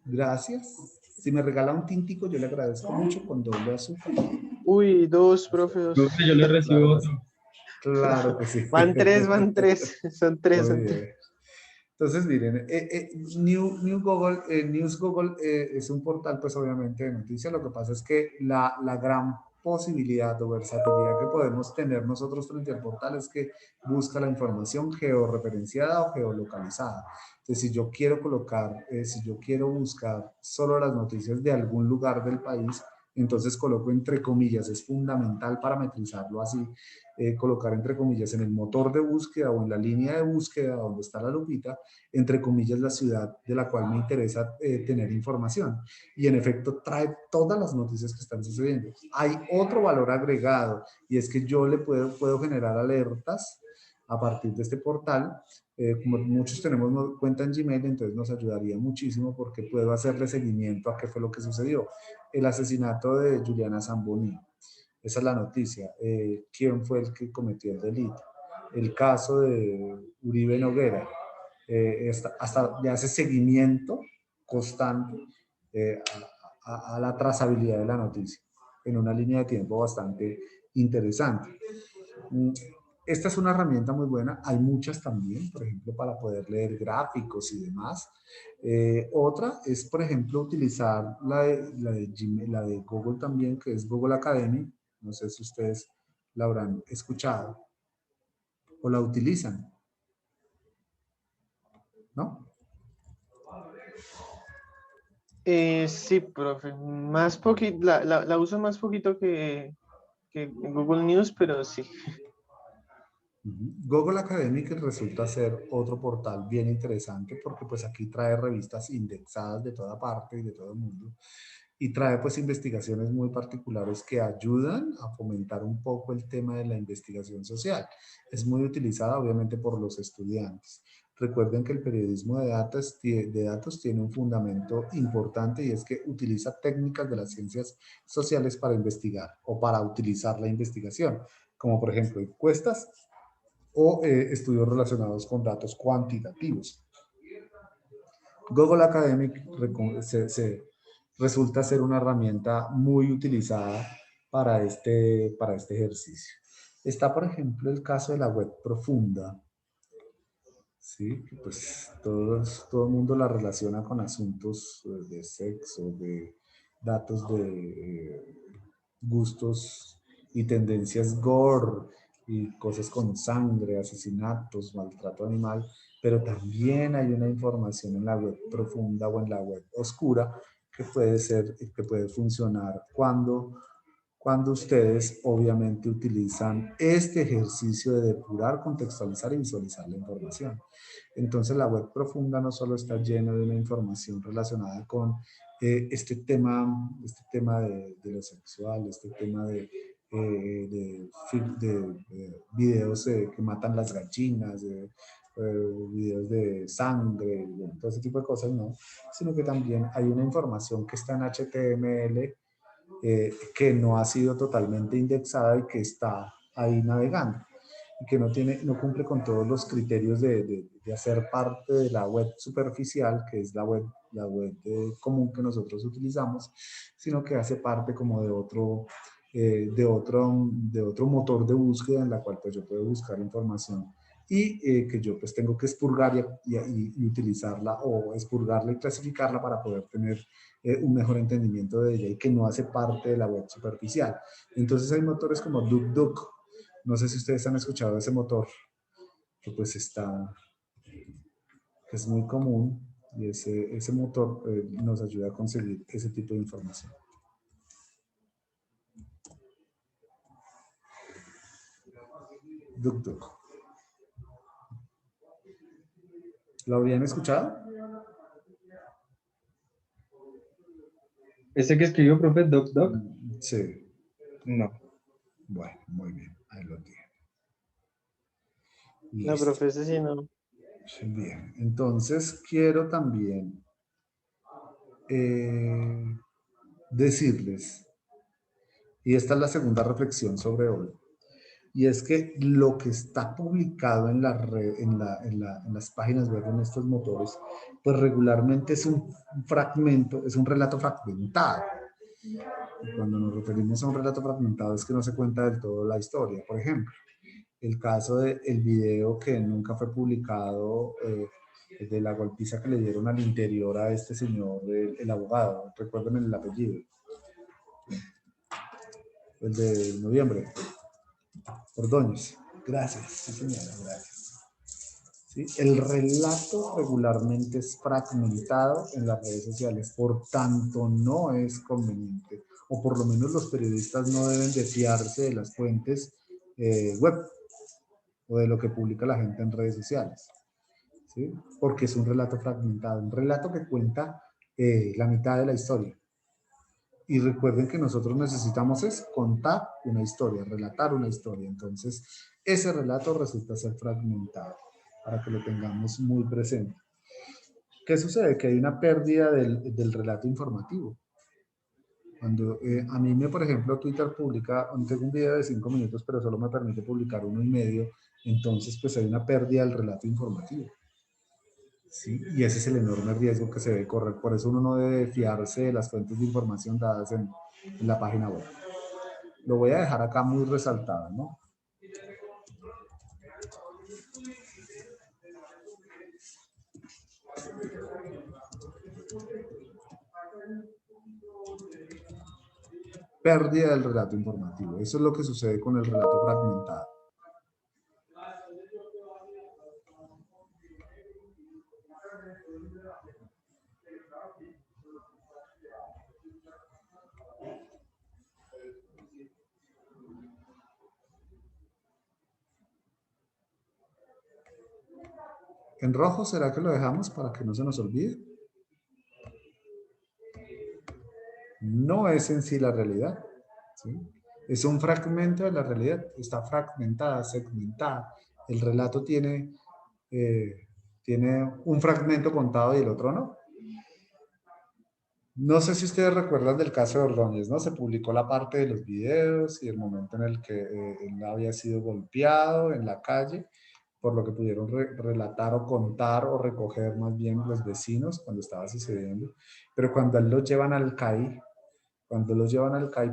Gracias. Si me regala un tintico, yo le agradezco mucho con doble azúcar. Uy, dos, profe, dos. Profe, yo le recibo otro. Claro que sí. Van tres. Son tres. Entonces, miren, News Google es un portal, pues obviamente, de noticias. Lo que pasa es que la gran posibilidad o versatilidad que podemos tener nosotros frente al portal es que busca la información georreferenciada o geolocalizada. Entonces, si yo quiero si yo quiero buscar solo las noticias de algún lugar del país, entonces coloco entre comillas, es fundamental parametrizarlo así, colocar entre comillas en el motor de búsqueda o en la línea de búsqueda donde está la lupita, entre comillas la ciudad de la cual me interesa tener información. Y en efecto trae todas las noticias que están sucediendo. Hay otro valor agregado, y es que yo le puedo generar alertas a partir de este portal. Como muchos tenemos cuenta en Gmail, entonces nos ayudaría muchísimo porque puedo hacerle seguimiento a qué fue lo que sucedió. El asesinato de Juliana Zamboni. Esa es la noticia. ¿Quién fue el que cometió el delito? El caso de Uribe Noguera. Hasta le hace seguimiento constante a la trazabilidad de la noticia en una línea de tiempo bastante interesante. Esta es una herramienta muy buena. Hay muchas también, por ejemplo, para poder leer gráficos y demás. Otra es, por ejemplo, utilizar la de Google también, que es Google Academy. No sé si ustedes la habrán escuchado o la utilizan, ¿no? Sí, profe, más poquito, la uso más poquito que Google News, pero sí. Google Academic resulta ser otro portal bien interesante porque pues aquí trae revistas indexadas de toda parte y de todo el mundo y trae pues investigaciones muy particulares que ayudan a fomentar un poco el tema de la investigación social. Es muy utilizada obviamente por los estudiantes. Recuerden que el periodismo de datos tiene un fundamento importante y es que utiliza técnicas de las ciencias sociales para investigar o para utilizar la investigación, como por ejemplo encuestas o estudios relacionados con datos cuantitativos. Google Academic resulta ser una herramienta muy utilizada para este ejercicio. Está, por ejemplo, el caso de la web profunda. Sí, que pues todo el mundo la relaciona con asuntos de sexo, de datos de gustos y tendencias gore y cosas con sangre, asesinatos, maltrato animal, pero también hay una información en la web profunda o en la web oscura que puede funcionar cuando ustedes obviamente utilizan este ejercicio de depurar, contextualizar y visualizar la información. Entonces la web profunda no solo está llena de una información relacionada con este tema de lo sexual, este tema de videos que matan las gallinas, videos de sangre, bueno, todo ese tipo de cosas, no, sino que también hay una información que está en HTML que no ha sido totalmente indexada y que está ahí navegando y que no cumple con todos los criterios de hacer parte de la web superficial, que es la web común que nosotros utilizamos, sino que hace parte como de otro motor de búsqueda en la cual pues yo puedo buscar información y que yo pues tengo que expurgar y utilizarla o expurgarla y clasificarla para poder tener un mejor entendimiento de ella y que no hace parte de la web superficial. Entonces hay motores como DuckDuck. No sé si ustedes han escuchado de ese motor, que pues que es muy común y ese motor nos ayuda a conseguir ese tipo de información. DuckDuck. ¿Lo habían escuchado? ¿Ese que escribió, profe, Doc? Sí. No. Bueno, muy bien. Ahí lo tiene. La Listo. profe, sí, no. Bien. Entonces, quiero también decirles, y esta es la segunda reflexión sobre hoy, y es que lo que está publicado en en las páginas web, en estos motores, pues regularmente es un fragmento, es un relato fragmentado. Y cuando nos referimos a un relato fragmentado es que no se cuenta del todo la historia. Por ejemplo, el caso del video que nunca fue publicado, de la golpiza que le dieron al interior a este señor, el abogado, recuerden el apellido, el de noviembre. Ordóñez. Gracias, sí señora, gracias. ¿Sí? El relato regularmente es fragmentado en las redes sociales, por tanto no es conveniente, o por lo menos los periodistas no deben de fiarse de las fuentes web o de lo que publica la gente en redes sociales, ¿sí? Porque es un relato fragmentado, un relato que cuenta la mitad de la historia. Y recuerden que nosotros necesitamos es contar una historia, relatar una historia. Entonces, ese relato resulta ser fragmentado para que lo tengamos muy presente. ¿Qué sucede? Que hay una pérdida del relato informativo. Cuando a mí, por ejemplo, Twitter publica, tengo un video de 5 minutos, pero solo me permite publicar 1,5, entonces pues hay una pérdida del relato informativo. ¿Sí? Y ese es el enorme riesgo que se debe correr. Por eso uno no debe fiarse de las fuentes de información dadas en la página web. Lo voy a dejar acá muy resaltado, ¿no? pérdida del relato informativo. Eso es lo que sucede con el relato fragmentado. En rojo, ¿será que lo dejamos para que no se nos olvide? No es en sí la realidad, ¿sí? Es un fragmento de la realidad, está fragmentada, segmentada. El relato tiene un fragmento contado y el otro no. No sé si ustedes recuerdan del caso de Ordóñez, ¿no? Se publicó la parte de los videos y el momento en el que él había sido golpeado en la calle, por lo que pudieron relatar o contar o recoger más bien los vecinos cuando estaba sucediendo. Pero cuando él lo llevan al CAI,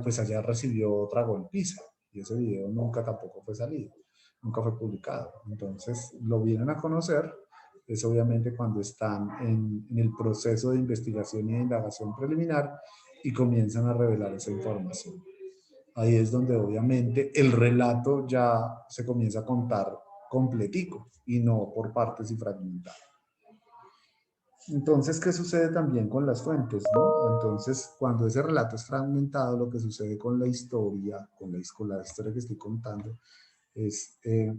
pues allá recibió otra golpiza y ese video nunca tampoco fue salido, nunca fue publicado. Entonces lo vienen a conocer, es obviamente cuando están en el proceso de investigación y de indagación preliminar y comienzan a revelar esa información. Ahí es donde obviamente el relato ya se comienza a contar completico y no por partes y fragmentado. Entonces, ¿qué sucede también con las fuentes, no? Entonces, cuando ese relato es fragmentado, lo que sucede con la historia, con la historia que estoy contando, es que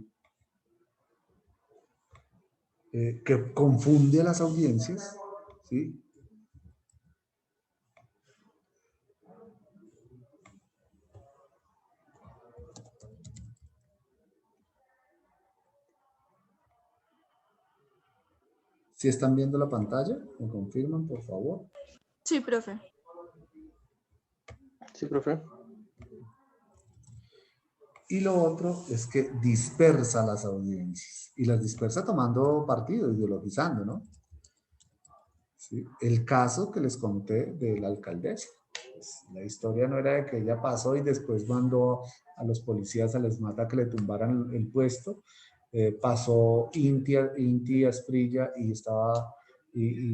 confunde a las audiencias, ¿sí? Si están viendo la pantalla, me confirman, por favor. Sí, profe. Sí, profe. Y lo otro es que dispersa las audiencias y las dispersa tomando partido, ideologizando, ¿no? ¿Sí? El caso que les conté de la alcaldesa. Pues, la historia no era de que ella pasó y después mandó a los policías a les mata que le tumbaran el puesto. Pasó Inti Asprilla y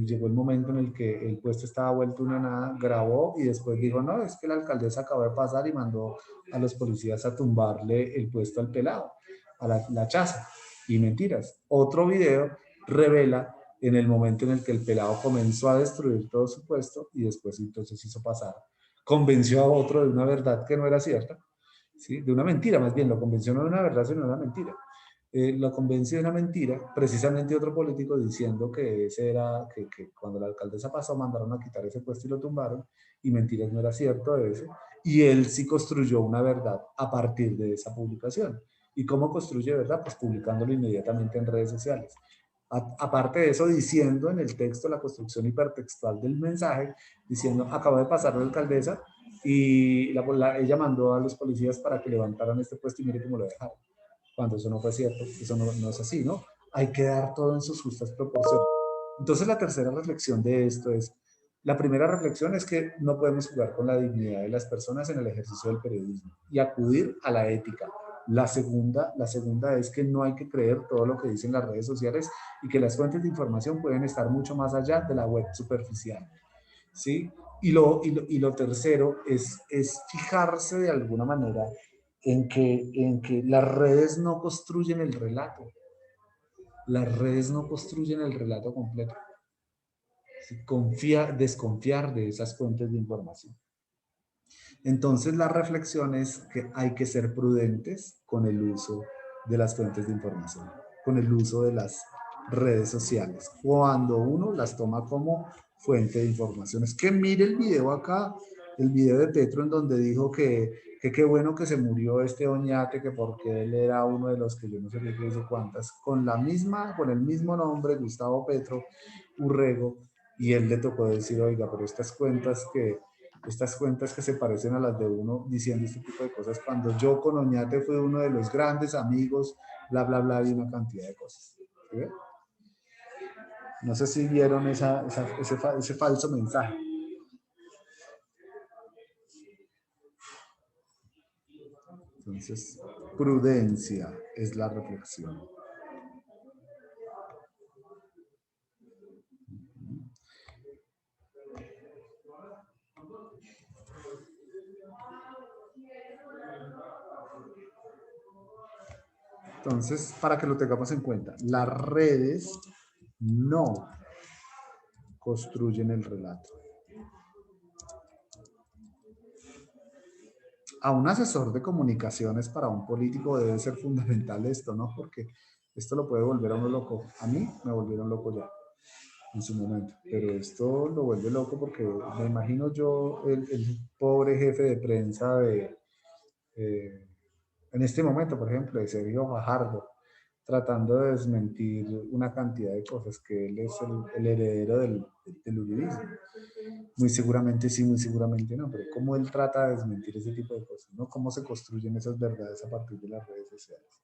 llegó el momento en el que el puesto estaba vuelto una nada, grabó y después dijo, no, es que la alcaldesa acabó de pasar y mandó a los policías a tumbarle el puesto al pelado, a la chaza. Y mentiras. Otro video revela en el momento en el que el pelado comenzó a destruir todo su puesto y después entonces hizo pasar, convenció a otro de una verdad que no era cierta, ¿sí? De una mentira más bien, lo convenció no de una verdad sino de una mentira. Lo convenció de una mentira, precisamente otro político diciendo que ese era, que cuando la alcaldesa pasó mandaron a quitar ese puesto y lo tumbaron, y mentiras no era cierto de eso, y él sí construyó una verdad a partir de esa publicación. ¿Y cómo construye verdad? Pues publicándolo inmediatamente en redes sociales. Aparte de eso, diciendo en el texto, la construcción hipertextual del mensaje, diciendo, acaba de pasar la alcaldesa y ella mandó a los policías para que levantaran este puesto y mire cómo lo dejaron. Cuando eso no fue cierto, eso no es así, ¿no? Hay que dar todo en sus justas proporciones. Entonces la tercera reflexión de esto es, la primera reflexión es que no podemos jugar con la dignidad de las personas en el ejercicio del periodismo y acudir a la ética. La segunda es que no hay que creer todo lo que dicen las redes sociales y que las fuentes de información pueden estar mucho más allá de la web superficial, ¿sí? Y lo tercero es fijarse de alguna manera en que las redes no construyen el relato. Las redes no construyen el relato completo. ¿Sí? Desconfiar de esas fuentes de información. Entonces la reflexión es que hay que ser prudentes con el uso de las fuentes de información, con el uso de las redes sociales, cuando uno las toma como fuente de información. Es que mire el video acá, el video de Petro en donde dijo que qué bueno que se murió este Oñate, que porque él era uno de los que yo no sé qué sé cuántas, con el mismo nombre, Gustavo Petro Urrego, y él le tocó decir, oiga, pero estas cuentas que se parecen a las de uno diciendo este tipo de cosas, cuando yo con Oñate fui uno de los grandes amigos, bla, bla, bla, y una cantidad de cosas. ¿Sí? No sé si vieron ese falso mensaje. Entonces, prudencia es la reflexión. Entonces, para que lo tengamos en cuenta, las redes no construyen el relato. A un asesor de comunicaciones para un político debe ser fundamental esto, ¿no? Porque esto lo puede volver a uno loco. A mí me volvieron loco ya, en su momento. Pero esto lo vuelve loco porque me imagino yo el pobre jefe de prensa de, en este momento, por ejemplo, de Sergio Fajardo, tratando de desmentir una cantidad de cosas, que él es el heredero del uribismo. Muy seguramente sí, muy seguramente no, pero cómo él trata de desmentir ese tipo de cosas, ¿no? Cómo se construyen esas verdades a partir de las redes sociales.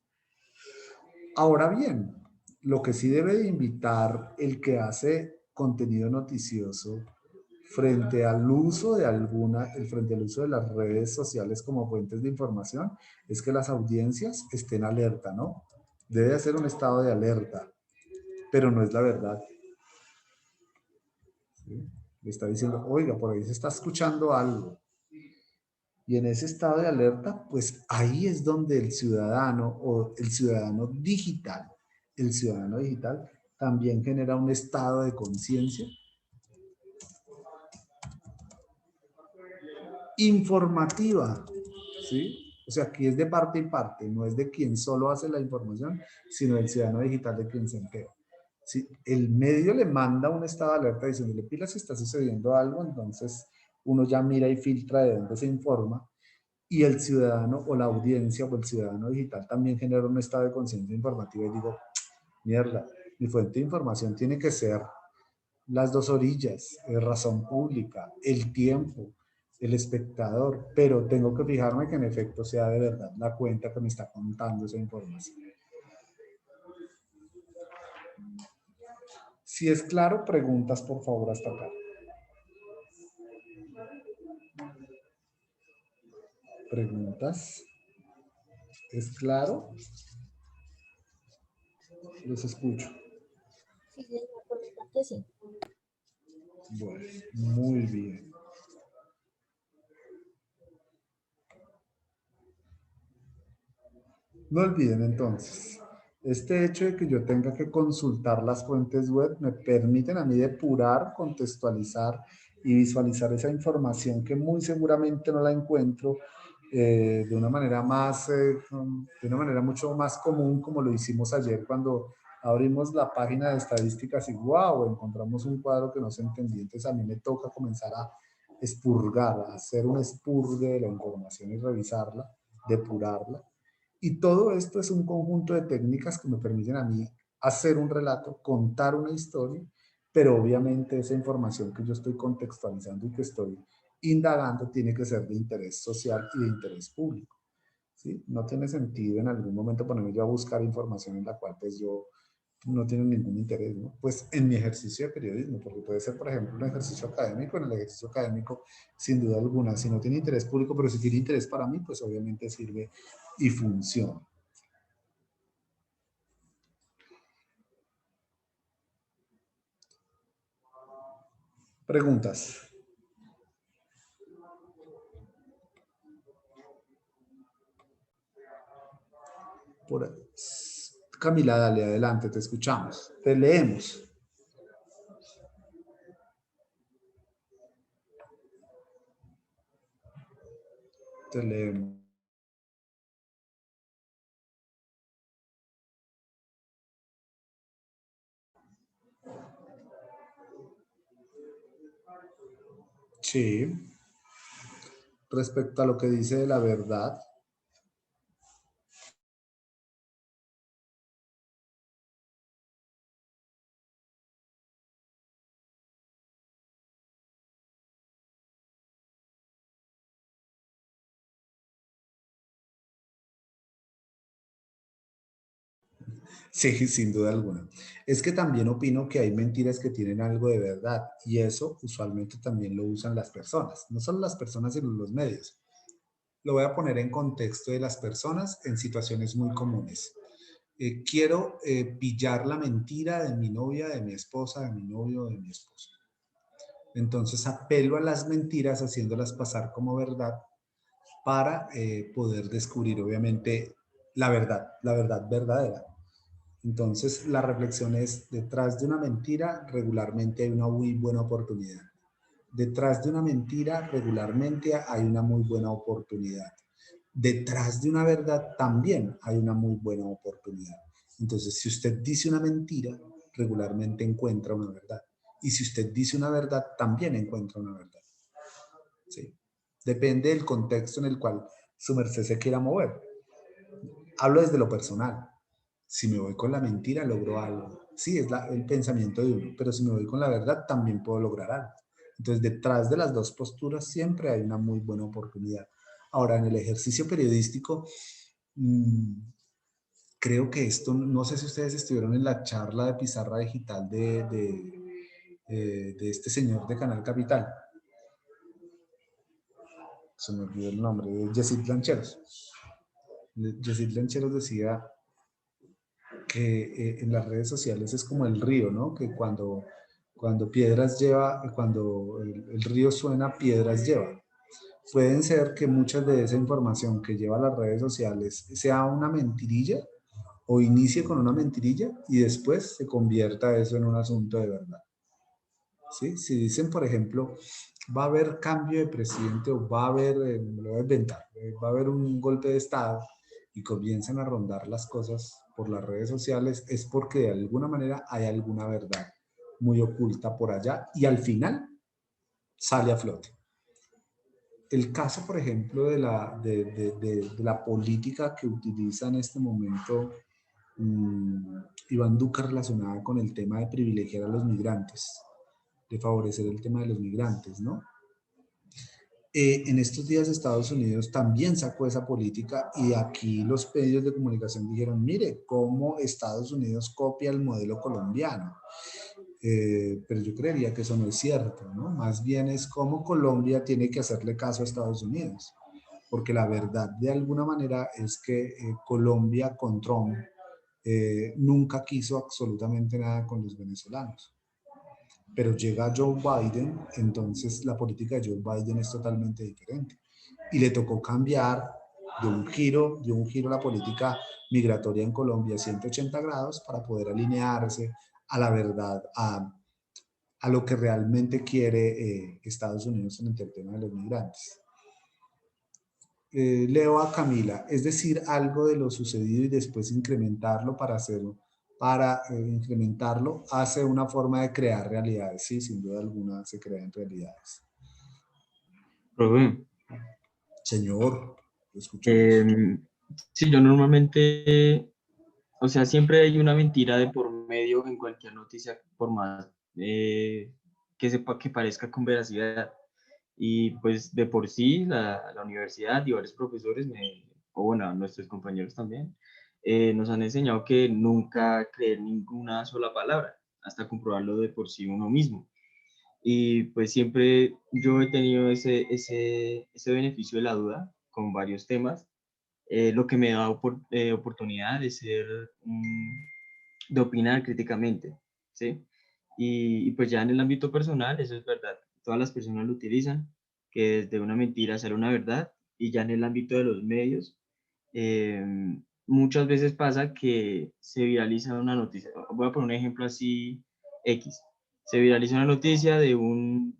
Ahora bien, lo que sí debe de invitar el que hace contenido noticioso frente al uso de frente al uso de las redes sociales como fuentes de información, es que las audiencias estén alerta, ¿no? Debe hacer un estado de alerta, pero no es la verdad. ¿Sí? Le está diciendo, oiga, por ahí se está escuchando algo. Y en ese estado de alerta, pues ahí es donde el ciudadano digital también genera un estado de conciencia informativa, ¿sí? O sea, aquí es de parte y parte, no es de quien solo hace la información, sino del ciudadano digital de quien se entera. Si el medio le manda un estado de alerta diciéndole, pila, si está sucediendo algo, entonces uno ya mira y filtra de dónde se informa, y el ciudadano o la audiencia o el ciudadano digital también genera un estado de conciencia informativa y digo, mierda, mi fuente de información tiene que ser las dos orillas, razón pública, el tiempo, el espectador, pero tengo que fijarme que en efecto sea de verdad la cuenta que me está contando esa información. Si es claro, preguntas por favor hasta acá. ¿Preguntas? ¿Es claro? Los escucho. Sí, señor, por mi parte sí. Bueno, muy bien. No olviden entonces, este hecho de que yo tenga que consultar las fuentes web me permiten a mí depurar, contextualizar y visualizar esa información que muy seguramente no la encuentro de una manera de una manera mucho más común, como lo hicimos ayer cuando abrimos la página de estadísticas y wow, encontramos un cuadro que no se entendía. Entonces a mí me toca comenzar a expurgar, a hacer un expurgue de la información y revisarla, depurarla. Y todo esto es un conjunto de técnicas que me permiten a mí hacer un relato, contar una historia, pero obviamente esa información que yo estoy contextualizando y que estoy indagando tiene que ser de interés social y de interés público. ¿Sí? No tiene sentido en algún momento ponerme yo a buscar información en la cual pues yo no tiene ningún interés, ¿no? Pues en mi ejercicio de periodismo, porque puede ser, por ejemplo, un ejercicio académico. En el ejercicio académico, sin duda alguna, si no tiene interés público, pero si tiene interés para mí, pues obviamente sirve y funciona. Preguntas. Por ahí. Camila, dale, adelante, te escuchamos. Te leemos. Te leemos. Sí. Respecto a lo que dice de la verdad. Sí, sin duda alguna. Es que también opino que hay mentiras que tienen algo de verdad y eso usualmente también lo usan las personas, no solo las personas sino los medios. Lo voy a poner en contexto de las personas en situaciones muy comunes. Quiero pillar la mentira de mi novia, de mi esposa, de mi novio, de mi esposo. Entonces apelo a las mentiras haciéndolas pasar como verdad para poder descubrir obviamente la verdad verdadera. Entonces, la reflexión es, detrás de una mentira regularmente hay una muy buena oportunidad. Detrás de una mentira regularmente hay una muy buena oportunidad. Detrás de una verdad también hay una muy buena oportunidad. Entonces, si usted dice una mentira, regularmente encuentra una verdad. Y si usted dice una verdad, también encuentra una verdad. ¿Sí? Depende del contexto en el cual su merced se quiera mover. Hablo desde lo personal. Si me voy con la mentira, logro algo. Sí, es el pensamiento de uno, pero si me voy con la verdad, también puedo lograr algo. Entonces, detrás de las dos posturas siempre hay una muy buena oportunidad. Ahora, en el ejercicio periodístico, creo que esto, no sé si ustedes estuvieron en la charla de pizarra digital de este señor de Canal Capital. Se me olvidó el nombre, de Yesid Lancheros. Yesid Lancheros decía que en las redes sociales es como el río, ¿no? Que cuando piedras lleva, cuando el río suena, piedras lleva. Pueden ser que muchas de esa información que lleva las redes sociales sea una mentirilla o inicie con una mentirilla y después se convierta eso en un asunto de verdad. ¿Sí? Si dicen, por ejemplo, va a haber cambio de presidente o va a haber, me lo voy a inventar, va a haber un golpe de Estado y comienzan a rondar las cosas por las redes sociales, es porque de alguna manera hay alguna verdad muy oculta por allá y al final sale a flote. El caso, por ejemplo, de la política que utiliza en este momento Iván Duque relacionada con el tema de privilegiar a los migrantes, de favorecer el tema de los migrantes, ¿no? En estos días Estados Unidos también sacó esa política y aquí los medios de comunicación dijeron, mire, cómo Estados Unidos copia el modelo colombiano. Pero yo creería que eso no es cierto, ¿no? Más bien es cómo Colombia tiene que hacerle caso a Estados Unidos. Porque la verdad, de alguna manera, es que Colombia con Trump nunca quiso absolutamente nada con los venezolanos. Pero llega Joe Biden, entonces la política de Joe Biden es totalmente diferente. Y le tocó cambiar de un giro la política migratoria en Colombia a 180 grados para poder alinearse a la verdad, a lo que realmente quiere Estados Unidos en el tema de los migrantes. Leo a Camila, es decir, algo de lo sucedido y después incrementarlo incrementarlo hace una forma de crear realidades. Sí, sin duda alguna se crean realidades. Profe. Señor, lo escuchamos. Sí, yo normalmente, o sea, siempre hay una mentira de por medio en cualquier noticia, por más que parezca con veracidad. Y pues de por sí la universidad y varios profesores, o bueno, nuestros compañeros también, nos han enseñado que nunca creer ninguna sola palabra, hasta comprobarlo de por sí uno mismo. Y pues siempre yo he tenido ese beneficio de la duda con varios temas, lo que me da oportunidad de de opinar críticamente, ¿sí? Y pues ya en el ámbito personal, eso es verdad, todas las personas lo utilizan, que desde una mentira sale una verdad, y ya en el ámbito de los medios, muchas veces pasa que se viraliza una noticia, voy a poner un ejemplo así, X, se viraliza una noticia de un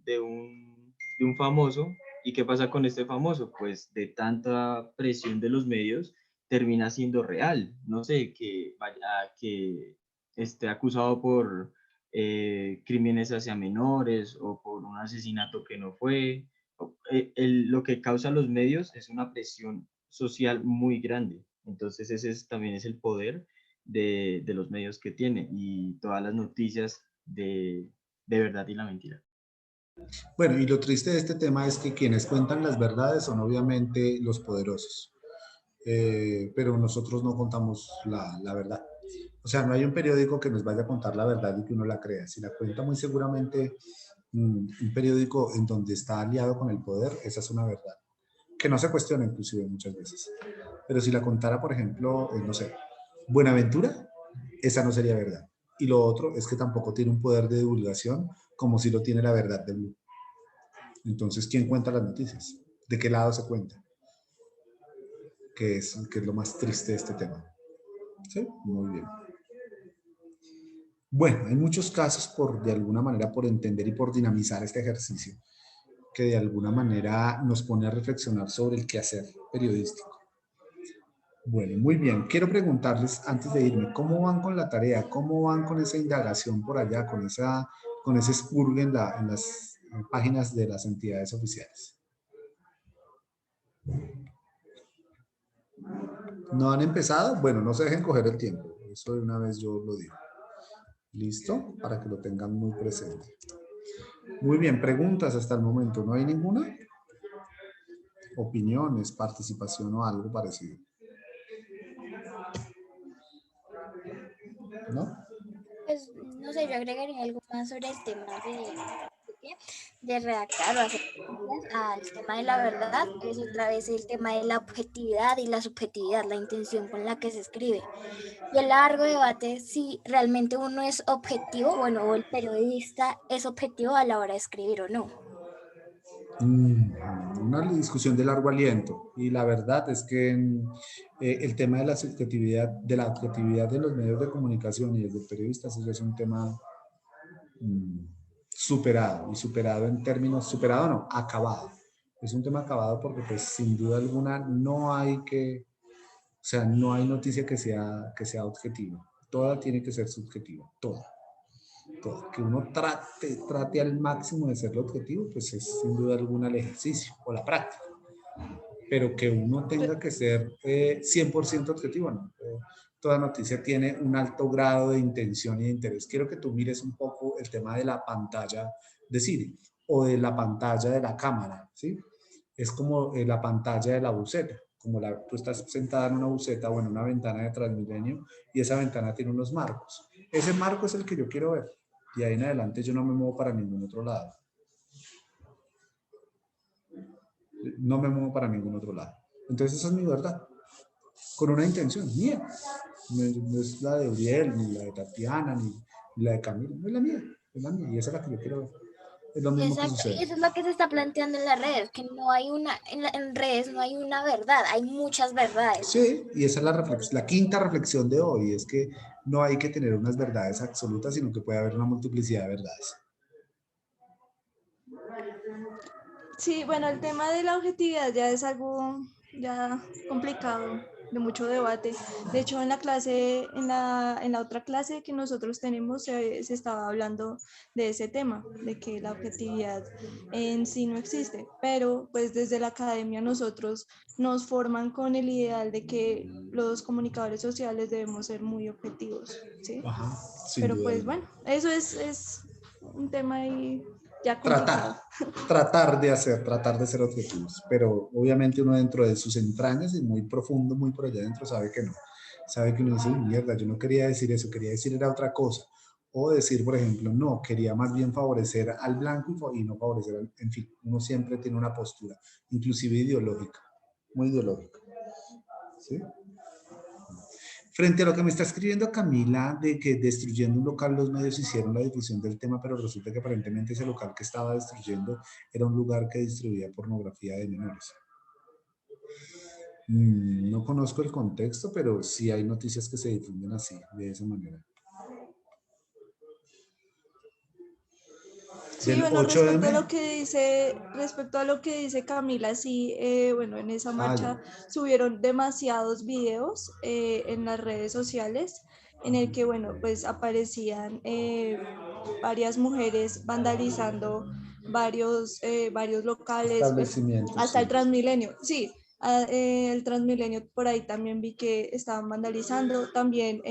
famoso, ¿y qué pasa con este famoso? Pues de tanta presión de los medios, termina siendo real, no sé, que esté acusado por crímenes hacia menores o por un asesinato que no fue. Lo que causa los medios es una presión social muy grande. Entonces también es el poder de los medios que tiene y todas las noticias de verdad y la mentira. Bueno, y lo triste de este tema es que quienes cuentan las verdades son obviamente los poderosos, pero nosotros no contamos la verdad. O sea, no hay un periódico que nos vaya a contar la verdad y que uno la crea. Si la cuenta muy seguramente un periódico en donde está aliado con el poder, esa es una verdad, que no se cuestiona inclusive muchas veces. Pero si la contara, por ejemplo, no sé, Buenaventura, esa no sería verdad. Y lo otro es que tampoco tiene un poder de divulgación como si lo tiene la verdad de Blue. Entonces, ¿quién cuenta las noticias? ¿De qué lado se cuenta? que es lo más triste de este tema. ¿Sí? Muy bien. Bueno, hay muchos casos de alguna manera, por entender y por dinamizar este ejercicio, que de alguna manera nos pone a reflexionar sobre el quehacer periodístico. Bueno, muy bien. Quiero preguntarles, antes de irme, ¿cómo van con la tarea? ¿Cómo van con esa indagación por allá, con ese expurgue en las páginas de las entidades oficiales? ¿No han empezado? Bueno, no se dejen coger el tiempo. Eso de una vez yo lo digo. ¿Listo? Para que lo tengan muy presente. Muy bien, preguntas hasta el momento. ¿No hay ninguna? Opiniones, participación o algo parecido. ¿No? Pues no sé, yo agregaría algo más sobre el tema de redactar o hacer al tema de la verdad. Es otra vez el tema de la objetividad y la subjetividad, la intención con la que se escribe. Y el largo debate si realmente uno es objetivo, bueno, o el periodista es objetivo a la hora de escribir o no. Una discusión de largo aliento, y la verdad es que el tema de la subjetividad, de la objetividad de los medios de comunicación y de periodistas, eso es un tema superado, y superado en términos, superado no, acabado. Es un tema acabado porque pues sin duda alguna no hay noticia que sea objetiva. Toda tiene que ser subjetiva, toda. Que uno trate al máximo de ser objetivo, pues es sin duda alguna el ejercicio o la práctica. Pero que uno tenga que ser 100% objetivo, ¿no? Toda noticia tiene un alto grado de intención y de interés. Quiero que tú mires un poco el tema de la pantalla de cine o de la pantalla de la cámara, ¿sí? Es como la pantalla de la buceta. Tú estás sentada en una buceta o en una ventana de Transmilenio y esa ventana tiene unos marcos. Ese marco es el que yo quiero ver. Y ahí en adelante yo no me muevo para ningún otro lado. No me muevo para ningún otro lado. Entonces esa es mi verdad. Con una intención mía. No es la de Uriel, ni la de Tatiana, ni la de Camila. No es la mía. Es la mía. Y esa es la que yo quiero ver. Es lo mismo. Exacto, que sucede. y eso es lo que se está planteando en las redes, que no hay en redes no hay una verdad, hay muchas verdades. Sí, y esa es la quinta reflexión de hoy, es que no hay que tener unas verdades absolutas, sino que puede haber una multiplicidad de verdades. Sí, bueno, el tema de la objetividad ya es algo ya complicado, de mucho debate. De hecho, en la clase, en la otra clase que nosotros tenemos, se estaba hablando de ese tema, de que la objetividad en sí no existe, pero pues desde la academia nosotros nos forman con el ideal de que los comunicadores sociales debemos ser muy objetivos, ¿sí? Ajá, pero duda. pues bueno, eso es un tema ahí ya complicado. Tratar de ser objetivos, pero obviamente uno dentro de sus entrañas y muy profundo, muy por allá adentro, sabe que no. Sabe que uno dice, mierda, yo no quería decir eso, quería decir era otra cosa. O decir, por ejemplo, no, quería más bien favorecer al blanco y no favorecer al... En fin, uno siempre tiene una postura, inclusive ideológica, muy ideológica. ¿Sí? Frente a lo que me está escribiendo Camila, de que destruyendo un local los medios hicieron la difusión del tema, pero resulta que aparentemente ese local que estaba destruyendo era un lugar que distribuía pornografía de menores. No conozco el contexto, pero sí hay noticias que se difunden así, de esa manera. Sí, bueno, respecto a lo que dice Camila, sí, bueno, en esa marcha subieron demasiados videos en las redes sociales en el que, bueno, pues aparecían varias mujeres vandalizando varios locales, establecimientos, hasta sí. el Transmilenio, sí. El Transmilenio, por ahí también vi que estaban vandalizando, también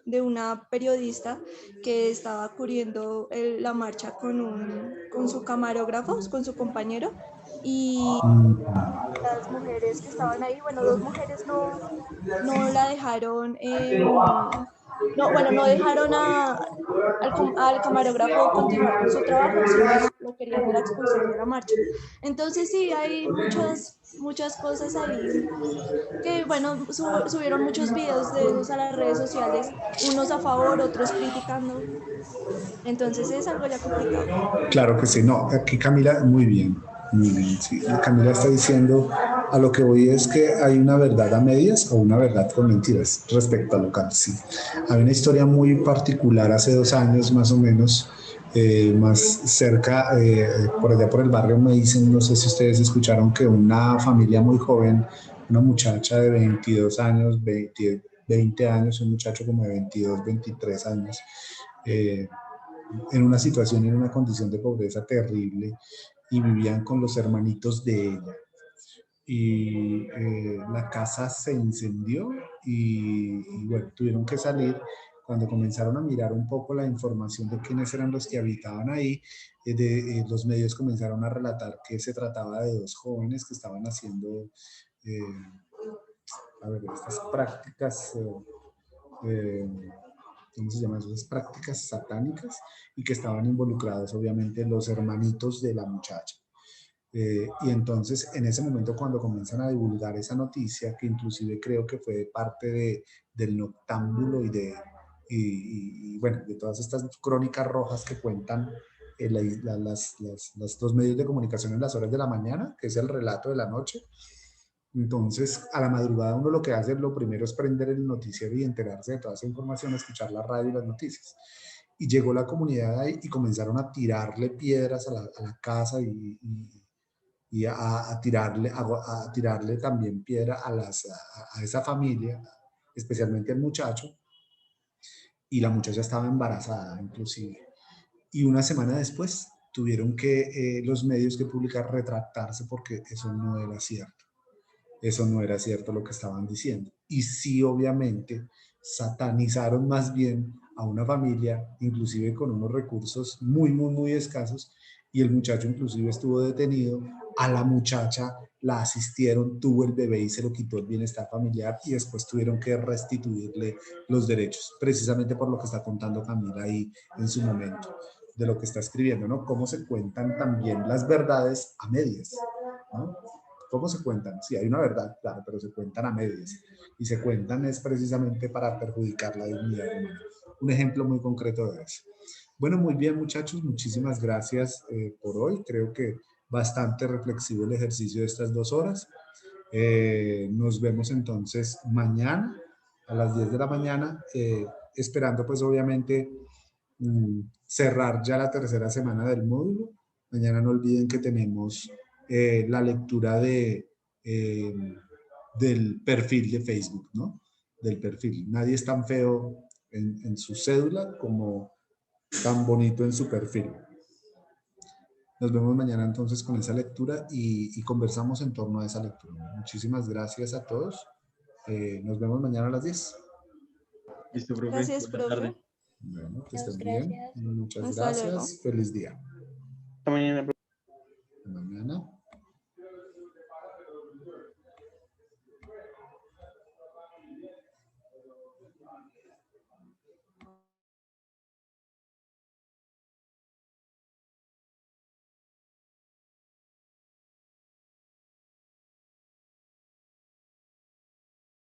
de una periodista que estaba cubriendo la marcha con su camarógrafo, con su compañero, y las mujeres que estaban ahí, bueno, dos mujeres no la dejaron, no dejaron al camarógrafo continuar con su trabajo, sino lo querían era expulsar de la marcha. Entonces sí, hay muchas cosas ahí que, bueno, subieron muchos videos de esos a las redes sociales, unos a favor, otros criticando. Entonces es algo ya complicado. Claro que sí, no, aquí Camila, muy bien, sí. Camila está diciendo A lo que voy es que hay una verdad a medias o una verdad con mentiras respecto al local, sí. Hay una historia muy particular hace 2 años más o menos, más cerca, por allá por el barrio me dicen, no sé si ustedes escucharon que una familia muy joven, una muchacha de 22 años, 20 años, un muchacho como de 22, 23 años, en una situación, en una condición de pobreza terrible y vivían con los hermanitos de ella. Y la casa se incendió y bueno, tuvieron que salir. Cuando comenzaron a mirar un poco la información de quiénes eran los que habitaban ahí, los medios comenzaron a relatar que se trataba de 2 jóvenes que estaban haciendo estas prácticas, ¿cómo se llaman? Esas prácticas satánicas y que estaban involucrados obviamente los hermanitos de la muchacha. Y entonces, en ese momento, cuando comienzan a divulgar esa noticia, que inclusive creo que fue parte del noctámbulo y, bueno, de todas estas crónicas rojas que cuentan los medios de comunicación en las horas de la mañana, que es el relato de la noche. Entonces, a la madrugada uno lo que hace, lo primero es prender el noticiero y enterarse de toda esa información, escuchar la radio y las noticias. Y llegó la comunidad ahí y comenzaron a tirarle piedras a la casa y a tirarle también piedra a esa familia, especialmente al muchacho, y la muchacha estaba embarazada inclusive. Y una semana después tuvieron que los medios que publicar retractarse porque eso no era cierto. Eso no era cierto lo que estaban diciendo. Y sí, obviamente, satanizaron más bien a una familia, inclusive con unos recursos muy, muy, muy escasos, y el muchacho inclusive estuvo detenido. A la muchacha la asistieron, tuvo el bebé y se lo quitó el bienestar familiar y después tuvieron que restituirle los derechos, precisamente por lo que está contando Camila ahí en su momento, de lo que está escribiendo, ¿no? Cómo se cuentan también las verdades a medias, ¿no? ¿Cómo se cuentan? Sí, hay una verdad, claro, pero se cuentan a medias. Y se cuentan es precisamente para perjudicar la dignidad humana. Un ejemplo muy concreto de eso. Bueno, muy bien, muchachos. Muchísimas gracias por hoy. Creo que bastante reflexivo el ejercicio de estas 2 horas. Nos vemos entonces mañana a las 10 de la mañana, esperando pues obviamente cerrar ya la tercera semana del módulo. Mañana no olviden que tenemos la lectura del perfil de Facebook, ¿no? Del perfil. Nadie es tan feo en su cédula como tan bonito en su perfil. Nos vemos mañana entonces con esa lectura y conversamos en torno a esa lectura. Muchísimas gracias a todos. Nos vemos mañana a las 10. Listo, profe. Gracias, Buenas profe. tardes. Bueno, que estén bien. Muchas Hasta luego. gracias. Feliz día. Hasta mañana, profe.